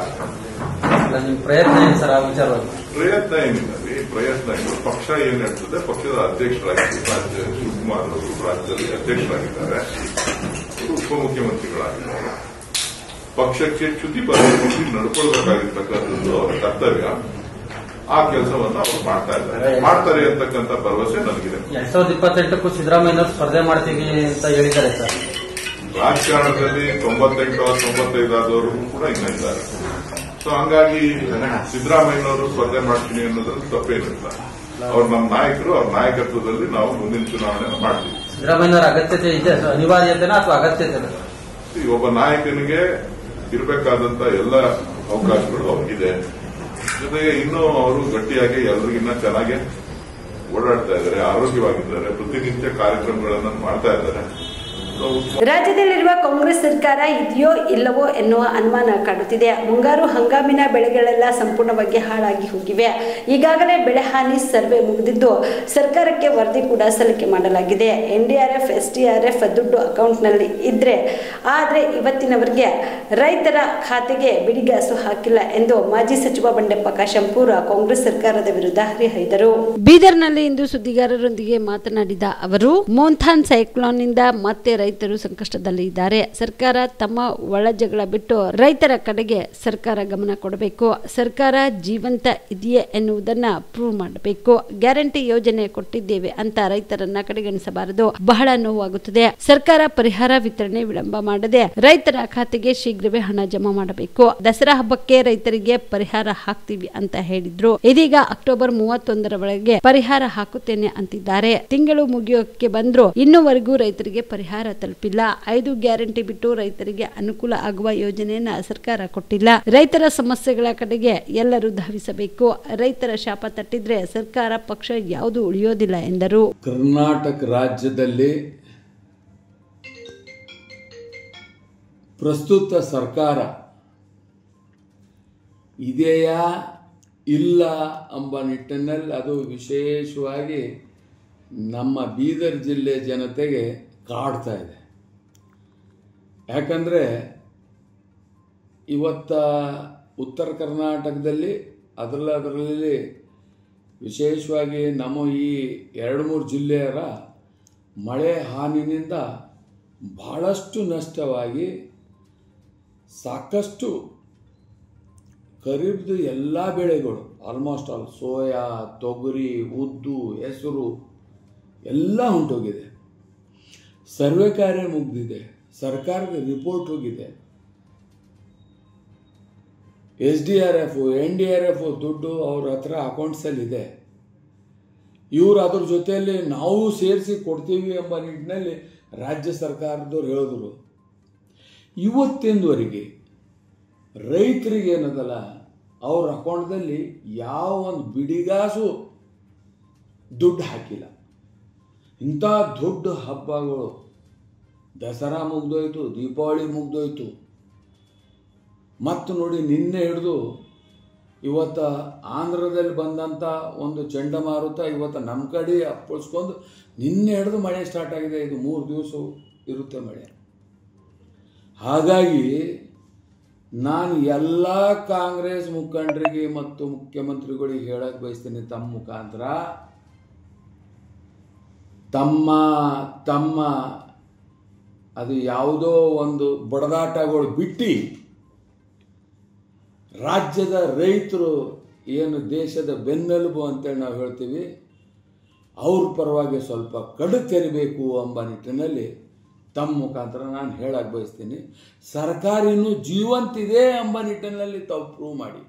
ನಿಮ್ ಪ್ರಯತ್ನ ಏನು ಸರ್ ಆ ವಿಚಾರವಾಗಿ? ಪ್ರಯತ್ನ ಏನಿಲ್ಲ ರೀ, ಪ್ರಯತ್ನ ಇಲ್ಲ. ಪಕ್ಷ ಏನ್ ಹೇಳ್ತದೆ, ಪಕ್ಷದ ಅಧ್ಯಕ್ಷರಾಗಿದ್ದಾರೆ ಶಿವಕುಮಾರ್ ಅವರು ರಾಜ್ಯದಲ್ಲಿ ಅಧ್ಯಕ್ಷರಾಗಿದ್ದಾರೆ, ಉಪಮುಖ್ಯಮಂತ್ರಿಗಳಾಗಿದ್ದಾರೆ. ಪಕ್ಷಕ್ಕೆ ಚ್ಯುತಿ ಪರಿಸ್ಥಿತಿ ನಡ್ಕೊಳ್ಬೇಕಾಗಿರ್ತಕ್ಕಂಥದ್ದು ಅವರ ಕರ್ತವ್ಯ. ಆ ಕೆಲಸವನ್ನ ಅವರು ಮಾಡ್ತಾರೆ ಅಂತಕ್ಕಂಥ ಭರವಸೆ ನನಗಿದೆ. 2028ಕ್ಕೂ ಸಿದ್ದರಾಮಯ್ಯ ಸ್ಪರ್ಧೆ ಮಾಡ್ತೀವಿ ಅಂತ ಹೇಳಿದ್ದಾರೆ ಸರ್. ರಾಜಕಾರಣದಲ್ಲಿ 98-95 ಆದವರು ಕೂಡ ಇನ್ನ ಇದ್ದಾರೆ. ಸೊ ಹಂಗಾಗಿ ಸಿದ್ದರಾಮಯ್ಯನವರು ಸ್ಪರ್ಧೆ ಮಾಡ್ತೀನಿ ಅನ್ನೋದ್ರಲ್ಲಿ ತಪ್ಪೇನಿಲ್ಲ. ಅವ್ರು ನಮ್ಮ ನಾಯಕರು, ಅವ್ರ ನಾಯಕತ್ವದಲ್ಲಿ ನಾವು ಮುಂದಿನ ಚುನಾವಣೆ ಮಾಡ್ತೀವಿ. ಸಿದ್ದರಾಮಯ್ಯನವರ ಅಗತ್ಯತೆ ಇದೆ, ಅನಿವಾರ್ಯತೆನಾ ಅಥವಾ ಅಗತ್ಯತೆ? ಒಬ್ಬ ನಾಯಕನಿಗೆ ಇರಬೇಕಾದಂತ ಎಲ್ಲ ಅವಕಾಶಗಳು ಅವ್ರಿಗಿದೆ. ಜೊತೆಗೆ ಇನ್ನೂ ಅವರು ಗಟ್ಟಿಯಾಗಿ ಎಲ್ಲರಿಗಿನ್ನ ಚೆನ್ನಾಗಿ ಓಡಾಡ್ತಾ ಇದ್ದಾರೆ, ಆರೋಗ್ಯವಾಗಿದ್ದಾರೆ, ಪ್ರತಿನಿತ್ಯ ಕಾರ್ಯಕ್ರಮಗಳನ್ನು ಮಾಡ್ತಾ ಇದ್ದಾರೆ. ರಾಜ್ಯದಲ್ಲಿರುವ ಕಾಂಗ್ರೆಸ್ ಸರ್ಕಾರ ಇದೆಯೋ ಇಲ್ಲವೋ ಎನ್ನುವ ಅನುಮಾನ ಕಾಡುತ್ತಿದೆ. ಮುಂಗಾರು ಹಂಗಾಮಿನ ಬೆಳೆಗಳೆಲ್ಲ ಸಂಪೂರ್ಣವಾಗಿ ಹಾಳಾಗಿ ಹೋಗಿವೆ. ಈಗಾಗಲೇ ಬೆಳೆ ಹಾನಿ ಸರ್ವೆ ಮುಗಿದಿದ್ದು ಸರ್ಕಾರಕ್ಕೆ ವರದಿ ಕೂಡ ಸಲ್ಲಿಕೆ ಮಾಡಲಾಗಿದೆ. NDRF, SDRF ದುಡ್ಡು ಅಕೌಂಟ್ನಲ್ಲಿ ಇದ್ರೆ ಆದರೆ ಇವತ್ತಿನವರೆಗೆ ರೈತರ ಖಾತೆಗೆ ಬಿಡಿಗಾಸು ಹಾಕಿಲ್ಲ ಎಂದು ಮಾಜಿ ಸಚಿವ ಬಂಡೆಪ್ಪ ಕಾಶಂಪೂರ್ ಕಾಂಗ್ರೆಸ್ ಸರ್ಕಾರದ ವಿರುದ್ಧ ಹರಿಹಾಯ್ದರು. ಬೀದರ್ನಲ್ಲಿ ಇಂದು ಸುದ್ದಿಗಾರರೊಂದಿಗೆ ಮಾತನಾಡಿದ ಅವರು, ಮೋಂಥಾನ್ ಸೈಕ್ಲೋನ್ನಿಂದ ಮತ್ತೆ ರೈತರು ಸಂಕಷ್ಟದಲ್ಲಿ ಇದ್ದಾರೆ. ಸರ್ಕಾರ ತಮ್ಮ ಒಳ ಜಗಳ ಬಿಟ್ಟು ರೈತರ ಕಡೆಗೆ ಸರ್ಕಾರ ಗಮನ ಕೊಡಬೇಕು. ಸರ್ಕಾರ ಜೀವಂತ ಇದೆಯೇ ಎನ್ನುವುದನ್ನ ಪ್ರೂವ್ ಮಾಡಬೇಕು. ಗ್ಯಾರಂಟಿ ಯೋಜನೆ ಕೊಟ್ಟಿದ್ದೇವೆ ಅಂತ ರೈತರನ್ನ ಕಡೆಗಣಿಸಬಾರದು. ಬಹಳ ನೋವಾಗುತ್ತದೆ. ಸರ್ಕಾರ ಪರಿಹಾರ ವಿತರಣೆ ವಿಳಂಬ ಮಾಡದೆ ರೈತರ ಖಾತೆಗೆ ಶೀಘ್ರವೇ ಹಣ ಜಮಾ ಮಾಡಬೇಕು. ದಸರಾ ಹಬ್ಬಕ್ಕೆ ರೈತರಿಗೆ ಪರಿಹಾರ ಹಾಕ್ತೀವಿ ಅಂತ ಹೇಳಿದ್ರು. ಇದೀಗ ಅಕ್ಟೋಬರ್ 31ರ ಒಳಗೆ ಪರಿಹಾರ ಹಾಕುತ್ತೇನೆ ಅಂತಿದ್ದಾರೆ. ತಿಂಗಳು ಮುಗಿಯೋಕೆ ಬಂದ್ರು ಇನ್ನೂವರೆಗೂ ರೈತರಿಗೆ ಪರಿಹಾರ ತಲುಪಿಲ್ಲ. 5 ಗ್ಯಾರಂಟಿ ಬಿಟ್ಟು ರೈತರಿಗೆ ಅನುಕೂಲ ಆಗುವ ಯೋಜನೆಯನ್ನ ಸರ್ಕಾರ ಕೊಟ್ಟಿಲ್ಲ. ರೈತರ ಸಮಸ್ಯೆಗಳ ಕಡೆಗೆ ಎಲ್ಲರೂ ಧಾವಿಸಬೇಕು. ರೈತರ ಶಾಪ ತಟ್ಟಿದ್ರೆ ಸರ್ಕಾರ ಪಕ್ಷ ಯಾವುದು ಉಳಿಯೋದಿಲ್ಲ ಎಂದರು. ಕರ್ನಾಟಕ ರಾಜ್ಯದಲ್ಲಿ ಪ್ರಸ್ತುತ ಸರ್ಕಾರ ಇದೆಯಾ ಇಲ್ಲ ಎಂಬ ನಿಟ್ಟಿನಲ್ಲಿ ಅದು ವಿಶೇಷವಾಗಿ ನಮ್ಮ ಬೀದರ್ ಜಿಲ್ಲೆ ಜನತೆಗೆ ಕಾಡ್ತಾ ಇದೆ. ಯಾಕಂದರೆ ಇವತ್ತ ಉತ್ತರ ಕರ್ನಾಟಕದಲ್ಲಿ ಅದರಲ್ಲಿ ವಿಶೇಷವಾಗಿ ನಮ್ಮ ಈ 2-3 ಜಿಲ್ಲೆಯರ ಮಳೆ ಹಾನಿನಿಂದ ಬಹಳಷ್ಟು ನಷ್ಟವಾಗಿ ಸಾಕಷ್ಟು ಖರೀಫ್ದು ಎಲ್ಲ ಬೆಳೆಗಳು ಆಲ್ಮೋಸ್ಟ್ ಆಲ್ ಸೋಯಾ, ತೊಗರಿ, ಉದ್ದು, ಹೆಸರು ಎಲ್ಲ ಹೊಂಟೋಗಿದೆ. ಸರ್ವೆ ಕಾರ್ಯ ಮುಗಿದಿದೆ, ಸರ್ಕಾರದ ರಿಪೋರ್ಟ್ ಹೋಗಿದೆ. SDRF, NDRF ದುಡ್ಡು ಅವ್ರ ಹತ್ರ ಅಕೌಂಟ್ಸಲ್ಲಿದೆ. ಇವರು ಅದ್ರ ಜೊತೆಯಲ್ಲಿ ನಾವು ಸೇರಿಸಿ ಕೊಡ್ತೀವಿ ಎಂಬ ನಿಟ್ಟಿನಲ್ಲಿ ರಾಜ್ಯ ಸರ್ಕಾರದವ್ರು ಹೇಳಿದ್ರು. ಇವತ್ತಿನವರೆಗೆ ರೈತರಿಗೆ ಏನದಲ್ಲ ಅವ್ರ ಅಕೌಂಟ್ದಲ್ಲಿ ಯಾವ ಒಂದು ಬಿಡಿಗಾಸು ದುಡ್ಡು ಹಾಕಿಲ್ಲ. ಇಂಥ ದೊಡ್ಡ ಹಬ್ಬಗಳು, ದಸರಾ ಮುಗ್ದೋಯ್ತು, ದೀಪಾವಳಿ ಮುಗ್ದೋಯ್ತು, ಮತ್ತು ನೋಡಿ ನಿನ್ನೆ ಹಿಡಿದು ಇವತ್ತು ಆಂಧ್ರದಲ್ಲಿ ಬಂದಂಥ ಒಂದು ಚಂಡಮಾರುತ ಇವತ್ತು ನಮ್ಮ ಕಡೆ ಅಪ್ಪಳಿಸ್ಕೊಂಡು ನಿನ್ನೆ ಹಿಡಿದು ಮಳೆ ಸ್ಟಾರ್ಟ್ ಆಗಿದೆ. ಇದು 3 ದಿವಸ ಇರುತ್ತೆ ಮಳೆ. ಹಾಗಾಗಿ ನಾನು ಎಲ್ಲ ಕಾಂಗ್ರೆಸ್ ಮುಖಂಡರಿಗೆ ಮತ್ತು ಮುಖ್ಯಮಂತ್ರಿಗಳಿಗೆ ಹೇಳಕ್ಕೆ ಬಯಸ್ತೀನಿ, ತಮ್ಮ ಮುಖಾಂತರ ತಮ್ಮ ಅದು ಯಾವುದೋ ಒಂದು ಬಡದಾಟಗಳು ಬಿಟ್ಟು ರಾಜ್ಯದ ರೈತರು ಏನು ದೇಶದ ಬೆನ್ನೆಲುಬು ಅಂತೇಳಿ ನಾವು ಹೇಳ್ತೀವಿ, ಅವ್ರ ಪರವಾಗಿ ಸ್ವಲ್ಪ ಕಡು ತೆರಿಬೇಕು ಎಂಬ ನಿಟ್ಟಿನಲ್ಲಿ ತಮ್ಮ ಮುಖಾಂತರ ನಾನು ಹೇಳಕ್ಕೆ ಬಯಸ್ತೀನಿ. ಸರ್ಕಾರ ಇನ್ನೂ ಜೀವಂತಿದೆ ಎಂಬ ನಿಟ್ಟಿನಲ್ಲಿ ತಾವು ಪ್ರೂವ್ ಮಾಡಿ.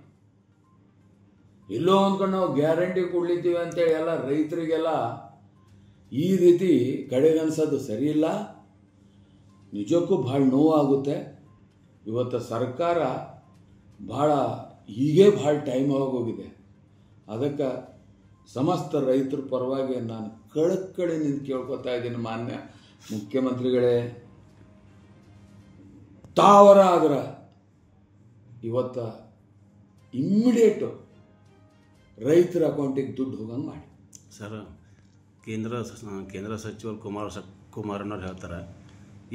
ಎಲ್ಲೋ ಅಂದ್ಕೊಂಡು ನಾವು ಗ್ಯಾರಂಟಿ ಕೊಡ್ಲಿದ್ದೀವಿ ಅಂತೇಳಿ ಎಲ್ಲ ರೈತರಿಗೆಲ್ಲ ಈ ರೀತಿ ಕಡೆಗಣಿಸೋದು ಸರಿಯಿಲ್ಲ. ನಿಜಕ್ಕೂ ಭಾಳ ನೋವಾಗುತ್ತೆ. ಇವತ್ತು ಸರ್ಕಾರ ಭಾಳ ಹೀಗೆ ಭಾಳ ಟೈಮ್ ಆಗೋಗಿದೆ. ಅದಕ್ಕೆ ಸಮಸ್ತ ರೈತರ ಪರವಾಗಿ ನಾನು ಕಳಕಳಿ ನಿಂತು ಕೇಳ್ಕೊತಾ ಇದ್ದೀನಿ, ಮಾನ್ಯ ಮುಖ್ಯಮಂತ್ರಿಗಳೇ, ತಾವರ ಆದ್ರೆ ಇವತ್ತು ಇಮ್ಮಿಡಿಯೇಟು ರೈತರ ಅಕೌಂಟಿಗೆ ದುಡ್ಡು ಹೋಗಂಗೆ ಮಾಡಿ. ಸರ್, ಕೇಂದ್ರ ಸಚಿವರು ಕುಮಾರಣ್ಣವ್ರು ಹೇಳ್ತಾರೆ.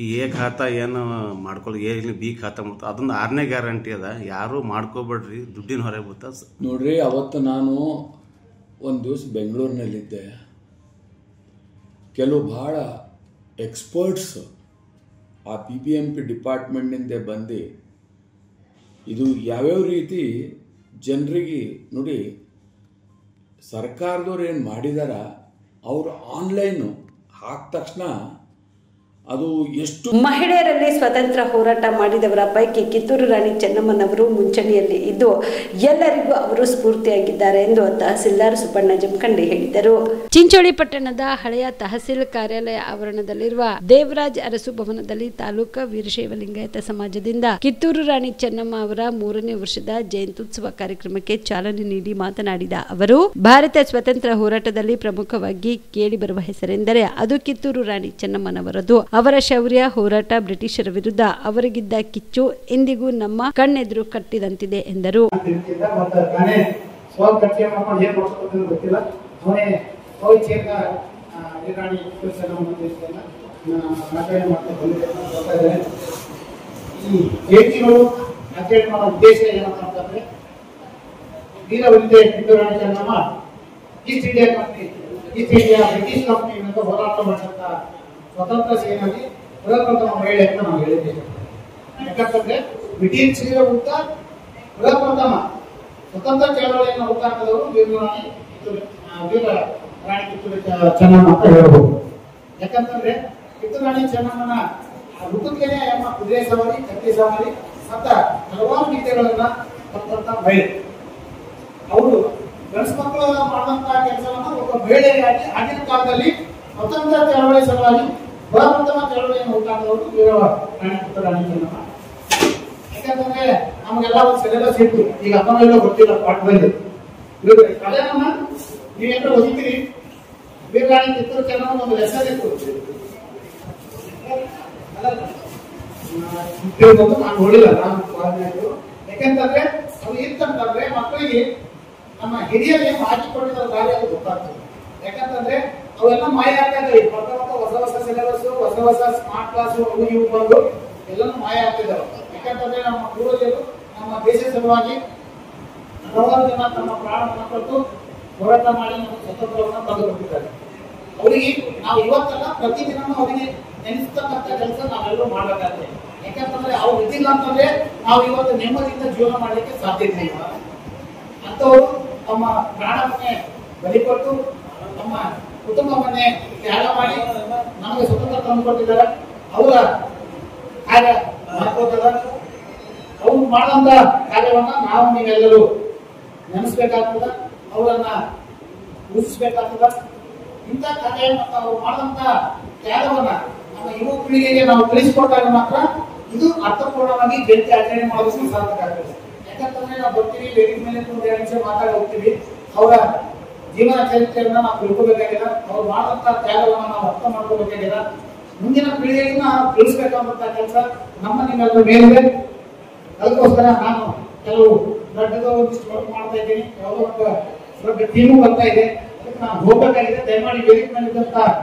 ಈ ಎ ಖಾತಾ ಏನು ಮಾಡ್ಕೊಳ್ಳಿ, ಏನು ಬಿ ಖಾತಾ ಮಾಡ್ತಾರೆ, ಅದೊಂದು 6ನೇ ಗ್ಯಾರಂಟಿ ಅದ. ಯಾರೂ ಮಾಡ್ಕೋಬೇಡ್ರಿ, ದುಡ್ಡಿನ ಹೊರಗೆ ಬೀಳ್ತಾ. ನೋಡ್ರಿ, ಅವತ್ತು ನಾನು ಒಂದು ದಿವಸ ಬೆಂಗಳೂರಿನಲ್ಲಿದ್ದೆ. ಕೆಲವು ಭಾಳ ಎಕ್ಸ್ಪರ್ಟ್ಸ್ ಆ BBMP ಡಿಪಾರ್ಟ್ಮೆಂಟ್ನಿಂದ ಬಂದು ಇದು ಯಾವ್ಯಾವ ರೀತಿ ಜನರಿಗೆ ನೋಡಿ ಸರ್ಕಾರದವ್ರು ಏನು ಮಾಡಿದಾರ, ಅವರು ಆನ್ಲೈನು ಹಾಕಿದ ತಕ್ಷಣ ಅದು ಎಷ್ಟು. ಮಹಿಳೆಯರಲ್ಲಿ ಸ್ವತಂತ್ರ ಹೋರಾಟ ಮಾಡಿದವರ ಪೈಕಿ ಕಿತ್ತೂರು ರಾಣಿ ಚೆನ್ನಮ್ಮನವರು ಮುಂಚೂಣಿಯಲ್ಲಿ ಇದ್ದು ಎಲ್ಲರಿಗೂ ಅವರು ಸ್ಫೂರ್ತಿಯಾಗಿದ್ದಾರೆ ಎಂದು ತಹಸೀಲ್ದಾರ್ ಸುಬ್ಬಣ್ಣ ಜಮಖಂಡಿ ಹೇಳಿದರು. ಚಿಂಚೋಳಿ ಪಟ್ಟಣದ ಹಳೆಯ ತಹಸೀಲ್ ಕಾರ್ಯಾಲಯ ಆವರಣದಲ್ಲಿರುವ ದೇವರಾಜ್ ಅರಸು ಭವನದಲ್ಲಿ ತಾಲೂಕಾ ವೀರಶೈವ ಲಿಂಗಾಯತ ಸಮಾಜದಿಂದ ಕಿತ್ತೂರು ರಾಣಿ ಚೆನ್ನಮ್ಮ ಅವರ 3ನೇ ವರ್ಷದ ಜಯಂತ್ಯುತ್ಸವ ಕಾರ್ಯಕ್ರಮಕ್ಕೆ ಚಾಲನೆ ನೀಡಿ ಮಾತನಾಡಿದ ಅವರು, ಭಾರತ ಸ್ವಾತಂತ್ರ್ಯ ಹೋರಾಟದಲ್ಲಿ ಪ್ರಮುಖವಾಗಿ ಕೇಳಿಬರುವ ಹೆಸರೆಂದರೆ ಅದು ಕಿತ್ತೂರು ರಾಣಿ ಚೆನ್ನಮ್ಮನವರದು. ಅವರ ಶೌರ್ಯ ಹೋರಾಟ ಬ್ರಿಟಿಷರ ವಿರುದ್ಧ ಅವರಿಗಿದ್ದ ಕಿಚ್ಚು ಇಂದಿಗೂ ನಮ್ಮ ಕಣ್ಣೆದುರು ಕಟ್ಟಿದಂತಿದೆ ಎಂದರು. ಸ್ವತಂತ್ರ ಸೇನಾನಿ ಪ್ರಪ್ರಥಮ ಮಹಿಳೆ ಅಂತ ನಾವು ಹೇಳಿದ್ದೇವೆ. ಯಾಕಂತಂದ್ರೆ ಬ್ರಿಟಿಷರ ವಿರುದ್ಧ ಪ್ರಪ್ರಥಮ ಸ್ವತಂತ್ರ ಚಳವಳಿಯನ್ನು ಹುಟ್ಟಾಕಿದವರು ವೀರ ರಾಣಿ ಕಿತ್ತೂರು ಚೆನ್ನಮ್ಮ ಅಂತ ಹೇಳಬಹುದು. ಯಾಕಂತಂದ್ರೆ ಕಿತ್ತೂರು ರಾಣಿ ಚೆನ್ನಮ್ಮನ ಹುಟ್ಟುತ್ತೇನೆ ಎಂಬ ಕುದುರೆ ಸವಾರಿ, ಕತ್ತಿ ಸವಾರಿ ಮತ್ತ ಹಲವಾರು ಗೀತೆಗಳನ್ನ ಕೊಟ್ಟಂತ ಮಹಿಳೆ. ಅವರು ಗಂಡಸ ಮಕ್ಕಳು ಮಾಡಿದಂತಹ ಕೆಲಸವನ್ನ ಒಬ್ಬ ಮಹಿಳೆಯಾಗಿ ಆಗಿನ ಕಾಲದಲ್ಲಿ ಸ್ವತಂತ್ರ ಚಳವಳಿ ಸಲುವಾಗಿ ಪ್ರಪ್ರಥಮ ಚಳವಳಿಯನ್ನು ಹುಟ್ಟಾಕಿದವರು ವೀರ ರಾಣಿ ಕಿತ್ತೂರು ರಾಣಿ ಚೆನ್ನಮ್ಮ. ಯಾಕಂತಂದ್ರೆ ನಮಗೆಲ್ಲ ಒಂದು ಸಿಲೆಬಸ್ ಇತ್ತು, ಈಗ ಅದನ್ನೆಲ್ಲ ಗೊತ್ತಿಲ್ಲ ಪಾಠದಲ್ಲಿ. ಕಲೆಯನ್ನ ನೀವೆಲ್ಲರೂ ಓದಿದ್ದೀರಿ. ವೀರ ರಾಣಿ ಕಿತ್ತೂರು ಚೆನ್ನಮ್ಮ ಒಂದು ಲೆಸನ್ ಇತ್ತು, ನಾನು ನೋಡಿಲ್ಲ, ನಾನು ಯಾಕಂತಂದ್ರೆ ಅದು ಇತ್ತಂತಂದ್ರೆ ಮಕ್ಕಳಿಗೆ ನಮ್ಮ ಹಿರಿಯರು ಏನು ಹಾಕಿಕೊಂಡಿರೋ ದಾರಿ ಅದು ಗೊತ್ತಾಗ್ತದೆ. ಯಾಕಂತಂದ್ರೆ ಅವೆಲ್ಲ ಮಾಯ ಆಗ್ತಾ ಇದ್ದಾವೆ. ಹೊಸ ಹೊಸ ಸಿಲೆಬಸ್, ಹೊಸ ಹೊಸ ಸ್ಮಾರ್ಟ್ ಕ್ಲಾಸ್ ಅವು ಇವು ಬಂದು ಎಲ್ಲನೂ ಮಾಯ ಆಗ್ತಿದ್ದಾವೆ. ಯಾಕಂತಂದ್ರೆ ನಮ್ಮ ಪೂರ್ವಜರು ನಮ್ಮ ದೇಶ ಸಲುವಾಗಿ ಹಲವಾರು ಜನ ತಮ್ಮ ಪ್ರಾಣವನ್ನು ಕೊಟ್ಟು ಹೋರಾಟ ಮಾಡಿ ನಮ್ಮ ಸ್ವತಂತ್ರವನ್ನು ತಂದುಕೊಟ್ಟಿದ್ದಾರೆ. ಅವರಿಗೆ ನಾವು ಇವತ್ತೆಲ್ಲ ಪ್ರತಿದಿನ ಅವರಿಗೆ ನೆನೆಸ್ತಕ್ಕಂಥ ಕೆಲಸ ನಾವೆಲ್ಲರೂ ಮಾಡಬೇಕಾಗ್ತದೆ. ಯಾಕಂತಂದ್ರೆ ಅವ್ರು ಇದ್ದಿಲ್ಲ ಅಂತಂದ್ರೆ ನಾವು ಇವತ್ತು ನೆಮ್ಮದಿಯಿಂದ ಜೀವನ ಮಾಡಲಿಕ್ಕೆ ಸಾಧ್ಯತೆ ಇಲ್ಲ. ಅಂತವರು ತಮ್ಮ ಪ್ರಾಣವನ್ನೇ ಬಲಿಕೊಟ್ಟು ನಮ್ಮ ಕುಟುಂಬವನ್ನೇ ತ್ಯಾಗ ಮಾಡಿ ನಮಗೆ ಸ್ವತಂತ್ರ ತಂದುಕೊಟ್ಟಿದ್ದಾರೆ. ಅವರ ಕಾರ್ಯ ಮಾಡ್ಕೋತದ. ಅವ್ರು ಮಾಡಂತ ಕಾರ್ಯವನ್ನ ನಾವು ನೀವೆಲ್ಲರೂ ನೆನೆಸ್ಬೇಕಾಗ್ತದ, ಅವರನ್ನ ಪೂಜಿಸ್ಬೇಕಾಗ್ತದ. ಇಂಥ ಕಾರ್ಯ ಮತ್ತು ಅವ್ರು ಮಾಡಂತ ತ್ಯಾಗವನ್ನ ನಮ್ಮ ಯುವ ಪೀಳಿಗೆಗೆ ನಾವು ತಿಳಿಸಿಕೊಟ್ಟಾಗ ಮಾತ್ರ ಇದು ಅರ್ಥಪೂರ್ಣವಾಗಿ ಜಯಂತಿ ಆಚರಣೆ ಮಾಡೋದಕ್ಕೆ ಸಾರ್ಥಕ ಆಗ್ತದೆ. ಯಾಕಂತಂದ್ರೆ ನಾವು ಬರ್ತೀವಿ, ವೇದಿಕೆ ಮೇಲೆ 2 ನಿಮಿಷ ಮಾತಾಡಿ ಹೋಗ್ತೀವಿ. ಅವರ ಜೀವನ ಚರಿತ್ರೆಯನ್ನ ನಾವು ತಿಳ್ಕೋಬೇಕಾಗಿದೆ. ಅವ್ರು ಮಾಡಂತ ತ್ಯಾಗವನ್ನ ನಾವು ಅರ್ಥ ಮಾಡ್ಕೋಬೇಕಾಗಿದೆ. ಮುಂದಿನ ಪೀಳಿಗೆಗೆ ನಾವು ತಿಳಿಸ್ಬೇಕಂತ ಕೆಲಸ ನಮ್ಮ ನಿಮ್ಮೆಲ್ಲರ ಮೇಲಿದೆ. ಅದಕ್ಕೋಸ್ಕರ ನಾನು ಕೆಲವು ದೊಡ್ಡದ ಒಂದಿಷ್ಟು ವರ್ಕ್ ಮಾಡ್ತಾ ಇದ್ದೀನಿ. ಯಾವುದೋ ಒಂದು ದೊಡ್ಡ ಟೀಮು ಬರ್ತಾ ಇದೆ. ಅದಕ್ಕೆ ನಾನು ಹೋಗಬೇಕಾಗಿದೆ. ದಯಮಾಡಿ ವೇದಿಕೆ ಮೇಲಿದ್ದಂತ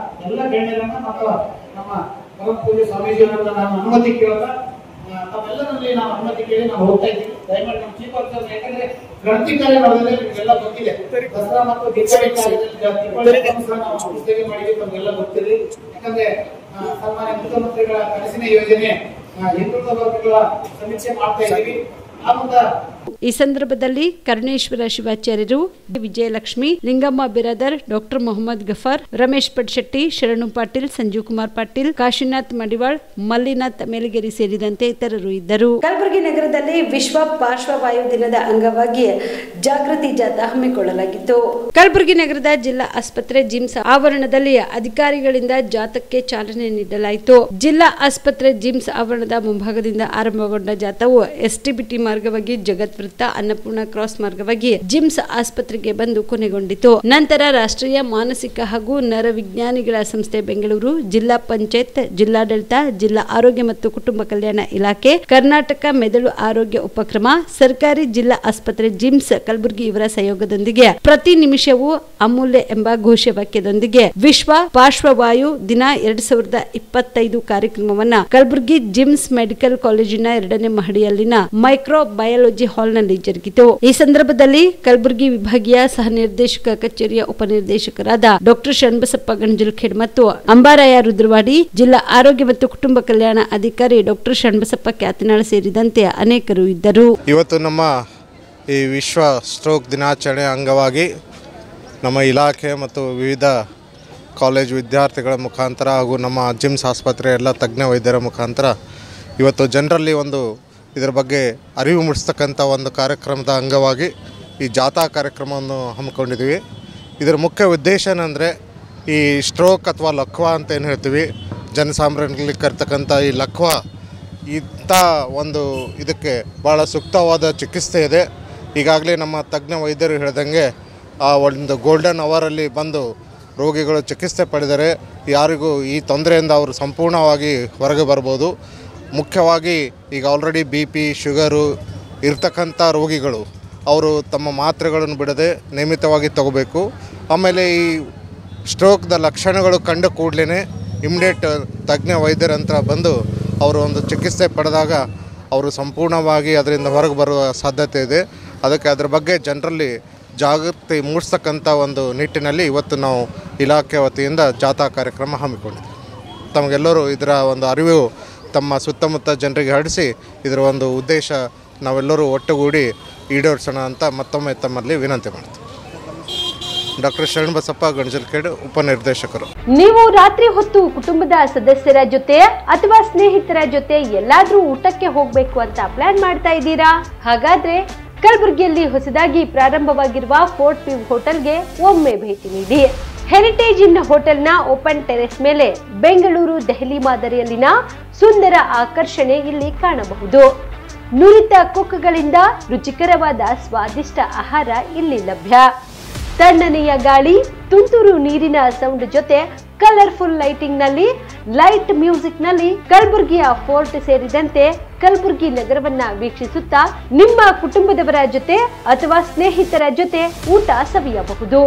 ಎಲ್ಲ ಗಣ್ಯರನ್ನ ಮತ್ತು ನಮ್ಮ ಪರಮ ಪೂಜ್ಯ ಸ್ವಾಮೀಜಿಯವರನ್ನ ನಾನು ಅನುಮತಿ ಕೇಳೋದ ತಮ್ಮೆಲ್ಲರಲ್ಲಿ ನಾನು ಅನುಮತಿ ಕೇಳಿ ನಾನು ಹೋಗ್ತಾ ಇದ್ದೀನಿ. ದಯಮಾಡಿ ನಮ್ಮ ಚೀಫ್ ಆಫೀಸರ್, ಯಾಕಂದ್ರೆ ಗಣತಿ ಕಾರ್ಯ ಮಾಡೋದ್ರಲ್ಲಿ ನಿಮಗೆಲ್ಲ ಗೊತ್ತಿದೆ. ದಸರಾ ಮತ್ತು ದೀಪಾವಳಿ ನಾವು ಪುಸ್ತಕ ಮಾಡಿದ್ವಿ, ತಮಗೆಲ್ಲ ಗೊತ್ತಿದೆ. ಯಾಕಂದ್ರೆ ಸನ್ಮಾನ್ಯ ಮುಖ್ಯಮಂತ್ರಿಗಳ ಕನಸಿನ ಯೋಜನೆ ಹಿಂದುಳಿದ ವರ್ಗಗಳ ಸಮೀಕ್ಷೆ ಮಾಡ್ತಾ ಇದ್ದೀವಿ. ಈ ಸಂದರ್ಭದಲ್ಲಿ ಕರುಣೇಶ್ವರ ಶಿವಾಚಾರ್ಯರು, ವಿಜಯಲಕ್ಷ್ಮಿ, ಲಿಂಗಮ್ಮ ಬಿರಾದರ್, ಡಾಕ್ಟರ್ ಮೊಹಮ್ಮದ್ ಗಫಾರ್, ರಮೇಶ್ ಪಡ್ಶೆಟ್ಟಿ, ಶರಣು ಪಾಟೀಲ್, ಸಂಜೀವ್ ಕುಮಾರ್ ಪಾಟೀಲ್, ಕಾಶಿನಾಥ್ ಮಡಿವಾಳ್, ಮಲ್ಲಿನಾಥ್ ಮೇಲಿಗೆರೆ ಸೇರಿದಂತೆ ಇತರರು ಇದ್ದರು. ಕಲಬುರಗಿ ನಗರದಲ್ಲಿ ವಿಶ್ವ ಪಾರ್ಶ್ವವಾಯು ದಿನದ ಅಂಗವಾಗಿ ಜಾಗೃತಿ ಜಾಥಾ ಹಮ್ಮಿಕೊಳ್ಳಲಾಗಿತ್ತು. ಕಲಬುರಗಿ ನಗರದ ಜಿಲ್ಲಾ ಆಸ್ಪತ್ರೆ ಜಿಮ್ಸ್ ಆವರಣದಲ್ಲಿ ಅಧಿಕಾರಿಗಳಿಂದ ಜಾಥಾಕ್ಕೆ ಚಾಲನೆ ನೀಡಲಾಯಿತು. ಜಿಲ್ಲಾ ಆಸ್ಪತ್ರೆ ಜಿಮ್ಸ್ ಆವರಣದ ಮುಂಭಾಗದಿಂದ ಆರಂಭಗೊಂಡ ಜಾಥಾವು ಎಸ್ಟಿಬಿಟಿ ಮಾರ್ಗವಾಗಿ ಜಗತ್ ಪಂಚಾಯತ್ ವೃತ್ತ ಅನ್ನಪೂರ್ಣ ಕ್ರಾಸ್ ಮಾರ್ಗವಾಗಿ ಜಿಮ್ಸ್ ಆಸ್ಪತ್ರೆಗೆ ಬಂದು ಕೊನೆಗೊಂಡಿತು. ನಂತರ ರಾಷ್ಟ್ರೀಯ ಮಾನಸಿಕ ಹಾಗೂ ನರವಿಜ್ಞಾನಿಗಳ ಸಂಸ್ಥೆ ಬೆಂಗಳೂರು, ಜಿಲ್ಲಾ ಪಂಚಾಯತ್, ಜಿಲ್ಲಾಡಳಿತ, ಜಿಲ್ಲಾ ಆರೋಗ್ಯ ಮತ್ತು ಕುಟುಂಬ ಕಲ್ಯಾಣ ಇಲಾಖೆ, ಕರ್ನಾಟಕ ಮೆದುಳು ಆರೋಗ್ಯ ಉಪಕ್ರಮ, ಸರ್ಕಾರಿ ಜಿಲ್ಲಾ ಆಸ್ಪತ್ರೆ ಜಿಮ್ಸ್ ಕಲಬುರಗಿ ಇವರ ಸಹಯೋಗದೊಂದಿಗೆ ಪ್ರತಿ ನಿಮಿಷವೂ ಅಮೂಲ್ಯ ಎಂಬ ಘೋಷವಾಕ್ಯದೊಂದಿಗೆ ವಿಶ್ವ ಪಾರ್ಶ್ವವಾಯು ದಿನ 2025 ಕಾರ್ಯಕ್ರಮವನ್ನ ಕಲಬುರಗಿ ಜಿಮ್ಸ್ ಮೆಡಿಕಲ್ ಕಾಲೇಜಿನ 2ನೇ ಮಹಡಿಯಲ್ಲಿನ ಮೈಕ್ರೋ ಬಯಾಲಜಿ ಹಾಲ್ನಲ್ಲಿ ಜರುಗಿತು. ಈ ಸಂದರ್ಭದಲ್ಲಿ ಕಲಬುರಗಿ ವಿಭಾಗೀಯ ಸಹ ನಿರ್ದೇಶಕ ಕಚೇರಿಯ ಉಪನಿರ್ದೇಶಕರಾದ ಡಾಕ್ಟರ್ ಶರಣಬಸಪ್ಪ ಗಂಜಲಖೇಡ್ ಮತ್ತು ಅಂಬಾರಾಯ ರುದ್ರವಾಡಿ, ಜಿಲ್ಲಾ ಆರೋಗ್ಯ ಮತ್ತು ಕುಟುಂಬ ಕಲ್ಯಾಣ ಅಧಿಕಾರಿ ಡಾಕ್ಟರ್ ಶರಣಬಸಪ್ಪ ಕ್ಯಾತನಾಳ ಸೇರಿದಂತೆ ಅನೇಕರು ಇದ್ದರು. ಇವತ್ತು ನಮ್ಮ ಈ ವಿಶ್ವ ಸ್ಟ್ರೋಕ್ ದಿನಾಚರಣೆ ಅಂಗವಾಗಿ ನಮ್ಮ ಇಲಾಖೆ ಮತ್ತು ವಿವಿಧ ಕಾಲೇಜ್ ವಿದ್ಯಾರ್ಥಿಗಳ ಮುಖಾಂತರ ಹಾಗೂ ನಮ್ಮ ಜಿಮ್ಸ್ ಆಸ್ಪತ್ರೆ ಎಲ್ಲ ತಜ್ಞ ವೈದ್ಯರ ಮುಖಾಂತರ ಇವತ್ತು ಜನರಲ್ಲಿ ಒಂದು ಇದರ ಬಗ್ಗೆ ಅರಿವು ಮೂಡಿಸ್ತಕ್ಕಂಥ ಒಂದು ಕಾರ್ಯಕ್ರಮದ ಅಂಗವಾಗಿ ಈ ಜಾಥಾ ಕಾರ್ಯಕ್ರಮವನ್ನು ಹಮ್ಮಿಕೊಂಡಿದ್ದೀವಿ. ಇದರ ಮುಖ್ಯ ಉದ್ದೇಶ ಏನಂದರೆ ಈ ಸ್ಟ್ರೋಕ್ ಅಥವಾ ಲಕ್ವಾ ಅಂತ ಏನು ಹೇಳ್ತೀವಿ, ಜನಸಾಮಾನ್ಯರಲ್ಲಿ ಕರ್ತಕ್ಕಂಥ ಈ ಲಕ್ವಾ ಇಂಥ ಒಂದು ಇದಕ್ಕೆ ಭಾಳ ಸೂಕ್ತವಾದ ಚಿಕಿತ್ಸೆ ಇದೆ. ಈಗಾಗಲೇ ನಮ್ಮ ತಜ್ಞ ವೈದ್ಯರು ಹೇಳ್ದಂಗೆ ಆ ಒಂದು ಗೋಲ್ಡನ್ ಅವರಲ್ಲಿ ಬಂದು ರೋಗಿಗಳು ಚಿಕಿತ್ಸೆ ಪಡೆದರೆ ಯಾರಿಗೂ ಈ ತೊಂದರೆಯಿಂದ ಅವರು ಸಂಪೂರ್ಣವಾಗಿ ಹೊರಗೆ ಬರ್ಬೋದು. ಮುಖ್ಯವಾಗಿ ಈಗ ಆಲ್ರೆಡಿ BP, ಶುಗರು ಇರ್ತಕ್ಕಂಥ ರೋಗಿಗಳು ಅವರು ತಮ್ಮ ಮಾತ್ರೆಗಳನ್ನು ಬಿಡದೆ ನಿಯಮಿತವಾಗಿ ತಗೋಬೇಕು. ಆಮೇಲೆ ಈ ಸ್ಟ್ರೋಕ್ದ ಲಕ್ಷಣಗಳು ಕಂಡ ಕೂಡಲೇ ಇಮಿಡಿಯೇಟ್ ತಜ್ಞ ವೈದ್ಯರಂತ್ರ ಬಂದು ಅವರು ಒಂದು ಚಿಕಿತ್ಸೆ ಪಡೆದಾಗ ಅವರು ಸಂಪೂರ್ಣವಾಗಿ ಅದರಿಂದ ಹೊರಗೆ ಬರುವ ಸಾಧ್ಯತೆ ಇದೆ. ಅದಕ್ಕೆ ಅದರ ಬಗ್ಗೆ ಜನರಲ್ಲಿ ಜಾಗೃತಿ ಮೂಡಿಸ್ತಕ್ಕಂಥ ಒಂದು ನಿಟ್ಟಿನಲ್ಲಿ ಇವತ್ತು ನಾವು ಇಲಾಖೆ ವತಿಯಿಂದ ಜಾಥಾ ಕಾರ್ಯಕ್ರಮ ಹಮ್ಮಿಕೊಂಡಿದ್ದೀವಿ. ತಮಗೆಲ್ಲರೂ ಇದರ ಒಂದು ಅರಿವು ತಮ್ಮ ಸುತ್ತಮುತ್ತ ಜನರಿಗೆ ಹರಡಿಸಿ ಇದರ ಒಂದು ಉದ್ದೇಶ ನಾವೆಲ್ಲರೂ ಒಟ್ಟುಗೂಡಿ ಈಡೇರಿಸೋಣ ಅಂತ ಮತ್ತೊಮ್ಮೆ ತಮ್ಮಲ್ಲಿ ವಿನಂತಿ ಮಾಡ್ತೀವಿ. ಡಾಕ್ಟರ್ ಶರಣಬಸಪ್ಪ ಗಂಜಲಖೇಡ್, ಉಪನಿರ್ದೇಶಕರು. ನೀವು ರಾತ್ರಿ ಹೊತ್ತು ಕುಟುಂಬದ ಸದಸ್ಯರ ಜೊತೆ ಅಥವಾ ಸ್ನೇಹಿತರ ಜೊತೆ ಎಲ್ಲಾದ್ರೂ ಊಟಕ್ಕೆ ಹೋಗ್ಬೇಕು ಅಂತ ಪ್ಲಾನ್ ಮಾಡ್ತಾ ಇದ್ದೀರಾ? ಹಾಗಾದ್ರೆ ಕಲಬುರಗಿಯಲ್ಲಿ ಹೊಸದಾಗಿ ಪ್ರಾರಂಭವಾಗಿರುವ ಫೋರ್ಟ್ ವ್ಯೂ ಹೋಟೆಲ್ಗೆ ಒಮ್ಮೆ ಭೇಟಿ ನೀಡಿ. ಹೆರಿಟೇಜ್ ಇನ್ ಹೋಟೆಲ್ನ ಓಪನ್ ಟೆರೆಸ್ ಮೇಲೆ ಬೆಂಗಳೂರು, ದೆಹಲಿ ಮಾದರಿಯಲ್ಲಿನ ಸುಂದರ ಆಕರ್ಷಣೆ ಇಲ್ಲಿ ಕಾಣಬಹುದು. ನುರಿತ ಕುಕ್ಗಳಿಂದ ರುಚಿಕರವಾದ ಸ್ವಾದಿಷ್ಟ ಆಹಾರ ಇಲ್ಲಿ ಲಭ್ಯ. ತಣ್ಣನೆಯ ಗಾಳಿ, ತುಂತುರು ನೀರಿನ ಸೌಂಡ್ ಜೊತೆ ಕಲರ್ಫುಲ್ ಲೈಟಿಂಗ್ ನಲ್ಲಿ, ಲೈಟ್ ಮ್ಯೂಸಿಕ್ ನಲ್ಲಿ ಕಲಬುರಗಿಯ ಫೋರ್ಟ್ ಸೇರಿದಂತೆ ಕಲಬುರಗಿ ನಗರವನ್ನ ವೀಕ್ಷಿಸುತ್ತಾ ನಿಮ್ಮ ಕುಟುಂಬದವರ ಜೊತೆ ಅಥವಾ ಸ್ನೇಹಿತರ ಜೊತೆ ಊಟ ಸವಿಯಬಹುದು.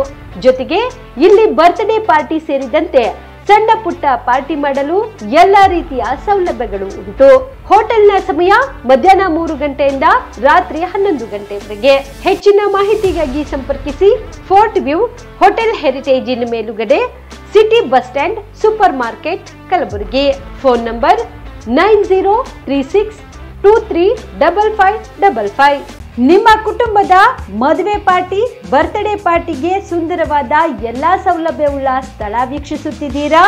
ಜೊತೆಗೆ ಇಲ್ಲಿ ಬರ್ತ್ಡೇ ಪಾರ್ಟಿ ಸೇರಿದಂತೆ ಸಣ್ಣ ಪುಟ್ಟ ಪಾರ್ಟಿ ಮಾಡಲು ಎಲ್ಲಾ ರೀತಿಯ ಸೌಲಭ್ಯಗಳು ಉಂಟು. ಹೋಟೆಲ್ನ ಸಮಯ ಮಧ್ಯಾಹ್ನ 3 ಗಂಟೆಯಿಂದ ರಾತ್ರಿ 11 ಗಂಟೆವರೆಗೆ. ಹೆಚ್ಚಿನ ಮಾಹಿತಿಗಾಗಿ ಸಂಪರ್ಕಿಸಿ ಫೋರ್ಟ್ ವ್ಯೂ ಹೋಟೆಲ್, ಹೆರಿಟೇಜ್ ಇನ್ ಮೇಲುಗಡೆ, city bus stand, super market, Kalaburagi. Phone number 9036235555. ನಿಮ್ಮ ಕುಟುಂಬದ ಮದುವೆ ಪಾರ್ಟಿ, ಬರ್ತ್ಡೇ ಪಾರ್ಟಿಗೆ ಸುಂದರವಾದ ಎಲ್ಲಾ ಸೌಲಭ್ಯವುಳ್ಳ ಸ್ಥಳ ವೀಕ್ಷಿಸುತ್ತಿದ್ದೀರಾ?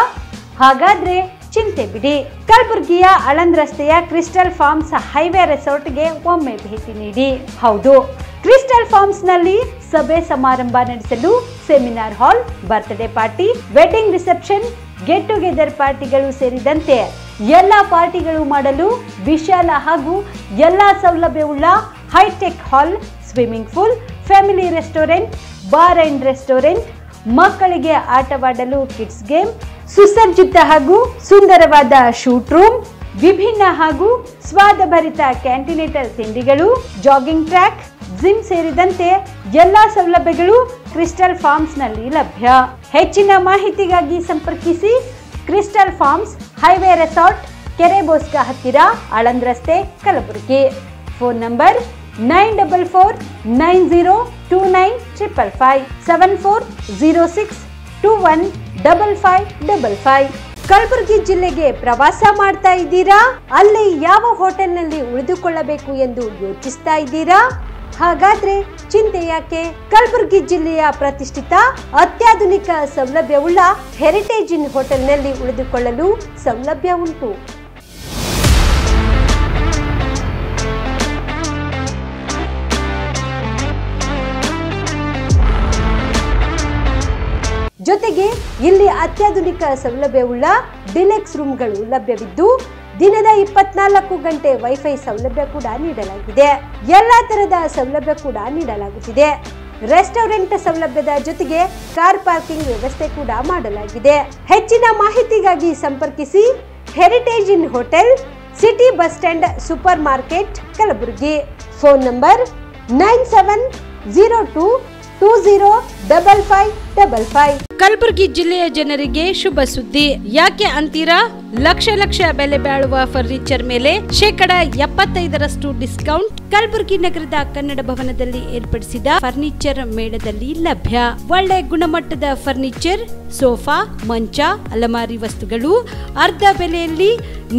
ಹಾಗಾದ್ರೆ ಚಿಂತೆ ಬಿಡಿ. ಕಲಬುರಗಿಯ ಆಳಂದ್ ರಸ್ತೆಯ ಕ್ರಿಸ್ಟಲ್ ಫಾರ್ಮ್ಸ್ ಹೈವೇ ರೆಸಾರ್ಟ್ಗೆ ಒಮ್ಮೆ ಭೇಟಿ ನೀಡಿ. ಹೌದು, ಕ್ರಿಸ್ಟಲ್ ಫಾರ್ಮ್ಸ್ ನಲ್ಲಿ ಸಭೆ ಸಮಾರಂಭ ನಡೆಸಲು seminar hall, birthday party, wedding reception, get together ಪಾರ್ಟಿಗಳು ಸೇರಿದಂತೆ ಎಲ್ಲ ಪಾರ್ಟಿಗಳು ಮಾಡಲು ವಿಶಾಲ ಹಾಗೂ ಎಲ್ಲ ಸೌಲಭ್ಯವುಳ್ಳ hi tech hall, swimming pool, family restaurant, bar and restaurant, ಮಕ್ಕಳಿಗೆ ಆಟವಾಡಲು ಕಿಡ್ಸ್ ಗೇಮ್, ಸುಸಜ್ಜಿತ ಹಾಗೂ ಸುಂದರವಾದ ಶೂಟ್ ರೂಮ್, ವಿಭಿನ್ನ ಹಾಗೂ ಸ್ವಾದಭರಿತ ಕ್ಯಾಂಟಿನೇಟರ್ ತಿಂಡಿಗಳು, ಜಾಗಿಂಗ್ ಟ್ರ್ಯಾಕ್, ಜಿಮ್ ಸೇರಿದಂತೆ ಎಲ್ಲಾ ಸೌಲಭ್ಯಗಳು ಕ್ರಿಸ್ಟಲ್ ಫಾರ್ಮ್ಸ್ ನಲ್ಲಿ ಲಭ್ಯ. ಹೆಚ್ಚಿನ ಮಾಹಿತಿಗಾಗಿ ಸಂಪರ್ಕಿಸಿ ಕ್ರಿಸ್ಟಲ್ ಫಾರ್ಮ್ಸ್ ಹೈವೇ ರೆಸಾರ್ಟ್, ಕೆರೆ ಬೋಸ್ಕಾ ಹತ್ತಿರ, ಆಳಂದ್ ರಸ್ತೆ, ಕಲಬುರಗಿ. Phone number 9490295555 7406215555. ಕಲಬುರಗಿ ಜಿಲ್ಲೆಗೆ ಪ್ರವಾಸ ಮಾಡ್ತಾ ಇದ್ದೀರಾ? ಅಲ್ಲಿ ಯಾವ ಹೋಟೆಲ್ನಲ್ಲಿ ಉಳಿದುಕೊಳ್ಳಬೇಕು ಎಂದು ಯೋಚಿಸ್ತಾ ಇದ್ದೀರಾ? ಹಾಗಾದ್ರೆ ಚಿಂತೆ ಯಾಕೆ? ಕಲಬುರಗಿ ಜಿಲ್ಲೆಯ ಪ್ರತಿಷ್ಠಿತ ಅತ್ಯಾಧುನಿಕ ಸೌಲಭ್ಯವುಳ್ಳ ಹೆರಿಟೇಜ್ ಇನ್ ಹೋಟೆಲ್ನಲ್ಲಿ ಉಳಿದುಕೊಳ್ಳಲು ಸೌಲಭ್ಯ ಉಂಟು. ಜೊತೆಗೆ ಜೊತೆಗೆ ಇಲ್ಲಿ ಅತ್ಯಾಧುನಿಕ ಸೌಲಭ್ಯವುಳ್ಳ ಡಿಲೆಕ್ಸ್ ರೂಮ್ಗಳು ಲಭ್ಯವಿದ್ದು ದಿನದ 24 ಗಂಟೆ ವೈಫೈ ಸೌಲಭ್ಯ ಕೂಡ ನೀಡಲಾಗಿದೆ. ಎಲ್ಲಾ ತರಹದ ಸೌಲಭ್ಯ ಕೂಡ ನೀಡಲಾಗುತ್ತಿದೆ. ರೆಸ್ಟೋರೆಂಟ್ ಸೌಲಭ್ಯದ ಜೊತೆಗೆ ಕಾರ್ ಪಾರ್ಕಿಂಗ್ ವ್ಯವಸ್ಥೆ ಕೂಡ ಮಾಡಲಾಗಿದೆ. ಹೆಚ್ಚಿನ ಮಾಹಿತಿಗಾಗಿ ಸಂಪರ್ಕಿಸಿ heritage in hotel, city bus stand, super market, Kalaburagi. Phone number 9702205555. Kalaburagi ಜಿಲ್ಲೆಯ ಜನರಿಗೆ ಶುಭ ಸುದ್ದಿ. ಯಾಕೆ ಅಂತೀರಾ? ಲಕ್ಷ ಲಕ್ಷ ಬೆಲೆ ಬಾಳುವ ಫರ್ನಿಚರ್ ಮೇಲೆ 75% ಡಿಸ್ಕೌಂಟ್ ಕಲಬುರಗಿ ನಗರದ ಕನ್ನಡ ಭವನದಲ್ಲಿ ಏರ್ಪಡಿಸಿದ ಫರ್ನಿಚರ್ ಮೇಳದಲ್ಲಿ ಲಭ್ಯ. ಒಳ್ಳೆ ಗುಣಮಟ್ಟದ ಫರ್ನಿಚರ್, ಸೋಫಾ, ಮಂಚ, ಅಲಮಾರಿ ವಸ್ತುಗಳು ಅರ್ಧ ಬೆಲೆಯಲ್ಲಿ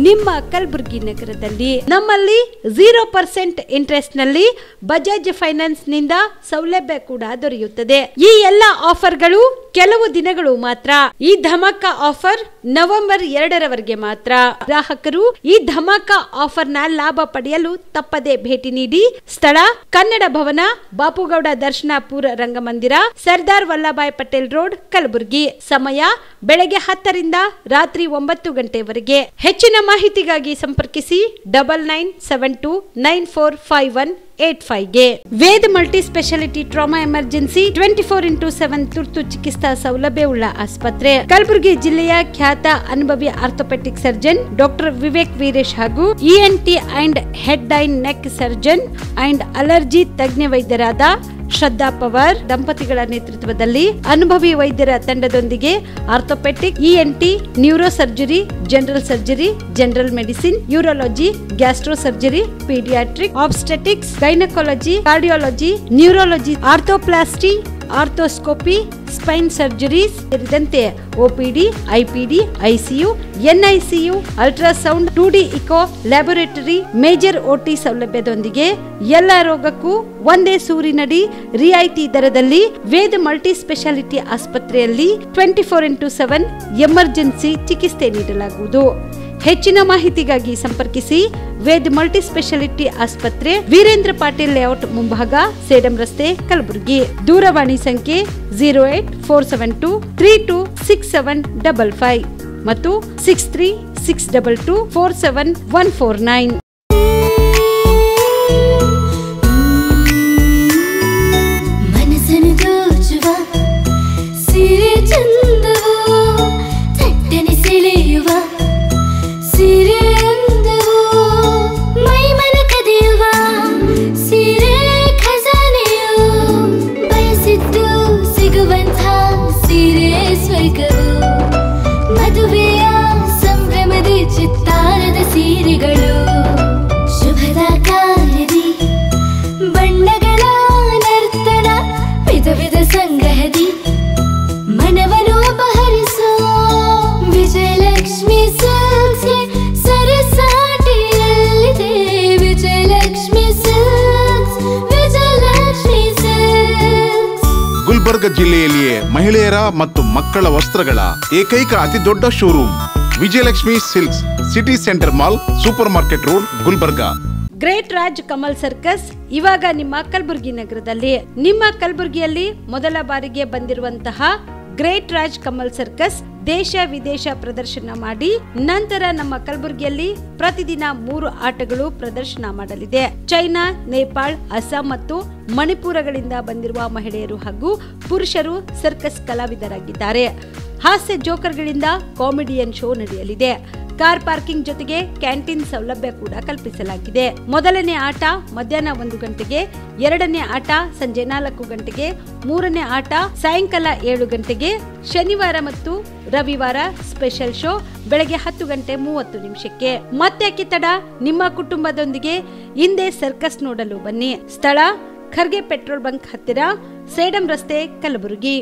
ನಿಮ್ಮ ಕಲಬುರಗಿ ನಗರದಲ್ಲಿ. ನಮ್ಮಲ್ಲಿ 0% ಇಂಟ್ರೆಸ್ಟ್ ನಲ್ಲಿ ಬಜಾಜ್ ಫೈನಾನ್ಸ್ ನಿಂದ ಸೌಲಭ್ಯ ಕೂಡ ದೊರೆಯುತ್ತದೆ. ಈ ಎಲ್ಲ ಆಫರ್ಗಳು ಕೆಲವು ದಿನಗಳು ಮಾತ್ರ. ಈ ಧಮಾಕ ಆಫರ್ ನವೆಂಬರ್ 2ರವರೆಗೆ ಮಾತ್ರ. ಗ್ರಾಹಕರು ಈ ಧಮಾಕ ಆಫರ್ ನ ಲಾಭ ಪಡೆಯಲು ತಪ್ಪದೆ ಭೇಟಿ ನೀಡಿ. ಸ್ಥಳ ಕನ್ನಡ ಭವನ, ಬಾಪುಗೌಡ ದರ್ಶನಾಪುರ ರಂಗಮಂದಿರ, ಸರ್ದಾರ್ ವಲ್ಲಭಾಯ್ ಪಟೇಲ್ ರೋಡ್, ಕಲಬುರಗಿ. ಸಮಯ ಬೆಳಗ್ಗೆ 10ರಿಂದ ರಾತ್ರಿ 9 ಗಂಟೆವರೆಗೆ. ಹೆಚ್ಚಿನ ಮಾಹಿತಿಗಾಗಿ ಸಂಪರ್ಕಿಸಿ 9972945185ಗೆ. Veda multi speciality trauma emergency 24x7 ತುರ್ತು ಚಿಕಿತ್ಸಾ ಸೌಲಭ್ಯವುಳ್ಳ ಆಸ್ಪತ್ರೆ. ಕಲಬುರಗಿ ಜಿಲ್ಲೆಯ ಖ್ಯಾತ ಅನುಭವಿ orthopaedic surgeon doctor Vivek Veeresh ಹಾಗೂ ENT and head and neck surgeon and allergy ತಜ್ಞ ವೈದ್ಯರಾದ ಶ್ರದ್ಧಾ ಪವಾರ್ ದಂಪತಿಗಳ ನೇತೃತ್ವದಲ್ಲಿ ಅನುಭವಿ ವೈದ್ಯರ ತಂಡದೊಂದಿಗೆ orthopaedic, ENT, neuro surgery, general surgery, general medicine, urology, gastro surgery, paediatric, obstetrics, gynaecology, cardiology, neurology, arthroplasty, arthroscopy, spine surgeries ಸೇರಿದಂತೆ OPD, IPD, ICU, NICU, ultrasound, 2D echo, laboratory, major OT ಸೌಲಭ್ಯದೊಂದಿಗೆ ಎಲ್ಲ ರೋಗಕ್ಕೂ ಒಂದೇ ಸೂರಿನಡಿ ರಿಯಾಯಿತಿ ದರದಲ್ಲಿ ವೇದ ಮಲ್ಟಿ ಸ್ಪೆಷಾಲಿಟಿ ಆಸ್ಪತ್ರೆಯಲ್ಲಿ 24x7 emergency ಚಿಕಿತ್ಸೆ ನೀಡಲಾಗುವುದು. ಹೆಚ್ಚಿನ ಮಾಹಿತಿಗಾಗಿ ಸಂಪರ್ಕಿಸಿ ವೇದ್ ಮಲ್ಟಿ ಸ್ಪೆಷಾಲಿಟಿ ಆಸ್ಪತ್ರೆ, ವೀರೇಂದ್ರ ಪಾಟೀಲ್ ಲೇಔಟ್ ಮುಂಭಾಗ, ಸೇಡಂ ರಸ್ತೆ, ಕಲಬುರಗಿ. ದೂರವಾಣಿ ಸಂಖ್ಯೆ 08472326755 ಮತ್ತು 6362247149. ಗುಲ್ಬರ್ಗ ಜಿಲ್ಲೆಯಲ್ಲಿಯೇ ಮಹಿಳೆಯರ ಮತ್ತು ಮಕ್ಕಳ ವಸ್ತ್ರಗಳ ಏಕೈಕ ಅತಿ ದೊಡ್ಡ showroom Vijayalakshmi silks, city centre mall, super market road, Gulbarga. Great Raj Kamal circus ಇವಾಗ ನಿಮ್ಮ ಕಲಬುರಗಿ ನಗರದಲ್ಲಿ. ನಿಮ್ಮ ಕಲಬುರಗಿಯಲ್ಲಿ ಮೊದಲ ಬಾರಿಗೆ ಬಂದಿರುವಂತಹ ಗ್ರೇಟ್ ರಾಜ್ ಕಮಲ್ ಸರ್ಕಸ್ ದೇಶ ವಿದೇಶ ಪ್ರದರ್ಶನ ಮಾಡಿ ನಂತರ ನಮ್ಮ ಕಲಬುರಗಿಯಲ್ಲಿ ಪ್ರತಿದಿನ 3 ಆಟಗಳು ಪ್ರದರ್ಶನ ಮಾಡಲಿದೆ. ಚೈನಾ, ನೇಪಾಳ, ಅಸ್ಸಾಂ ಮತ್ತು ಮಣಿಪುರಗಳಿಂದ ಬಂದಿರುವ ಮಹಿಳೆಯರು ಹಾಗೂ ಪುರುಷರು ಸರ್ಕಸ್ ಕಲಾವಿದರಾಗಿದ್ದಾರೆ. ಹಾಸ್ಯ ಜೋಕರ್ಗಳಿಂದ ಕಾಮಿಡಿಯನ್ ಶೋ ನಡೆಯಲಿದೆ. ಕಾರ್ ಪಾರ್ಕಿಂಗ್ ಜೊತೆಗೆ ಕ್ಯಾಂಟೀನ್ ಸೌಲಭ್ಯ ಕೂಡ ಕಲ್ಪಿಸಲಾಗಿದೆ. ಮೊದಲನೇ ಆಟ ಮಧ್ಯಾಹ್ನ 1 ಗಂಟೆಗೆ, ಎರಡನೇ ಆಟ ಸಂಜೆ 4 ಗಂಟೆಗೆ, ಮೂರನೇ ಆಟ ಸಾಯಂಕಾಲ 7 ಗಂಟೆಗೆ. ಶನಿವಾರ ಮತ್ತು ರವಿವಾರ ಸ್ಪೆಷಲ್ ಶೋ ಬೆಳಗ್ಗೆ 10:30 ಮತ್ತೆ ತಡ, ನಿಮ್ಮ ಕುಟುಂಬದೊಂದಿಗೆ ಹಿಂದೆ ಸರ್ಕಸ್ ನೋಡಲು ಬನ್ನಿ. ಸ್ಥಳ ಖರ್ಗೆ ಪೆಟ್ರೋಲ್ ಬಂಕ್ ಹತ್ತಿರ, ಸೇಡಂ ರಸ್ತೆ, ಕಲಬುರಗಿ.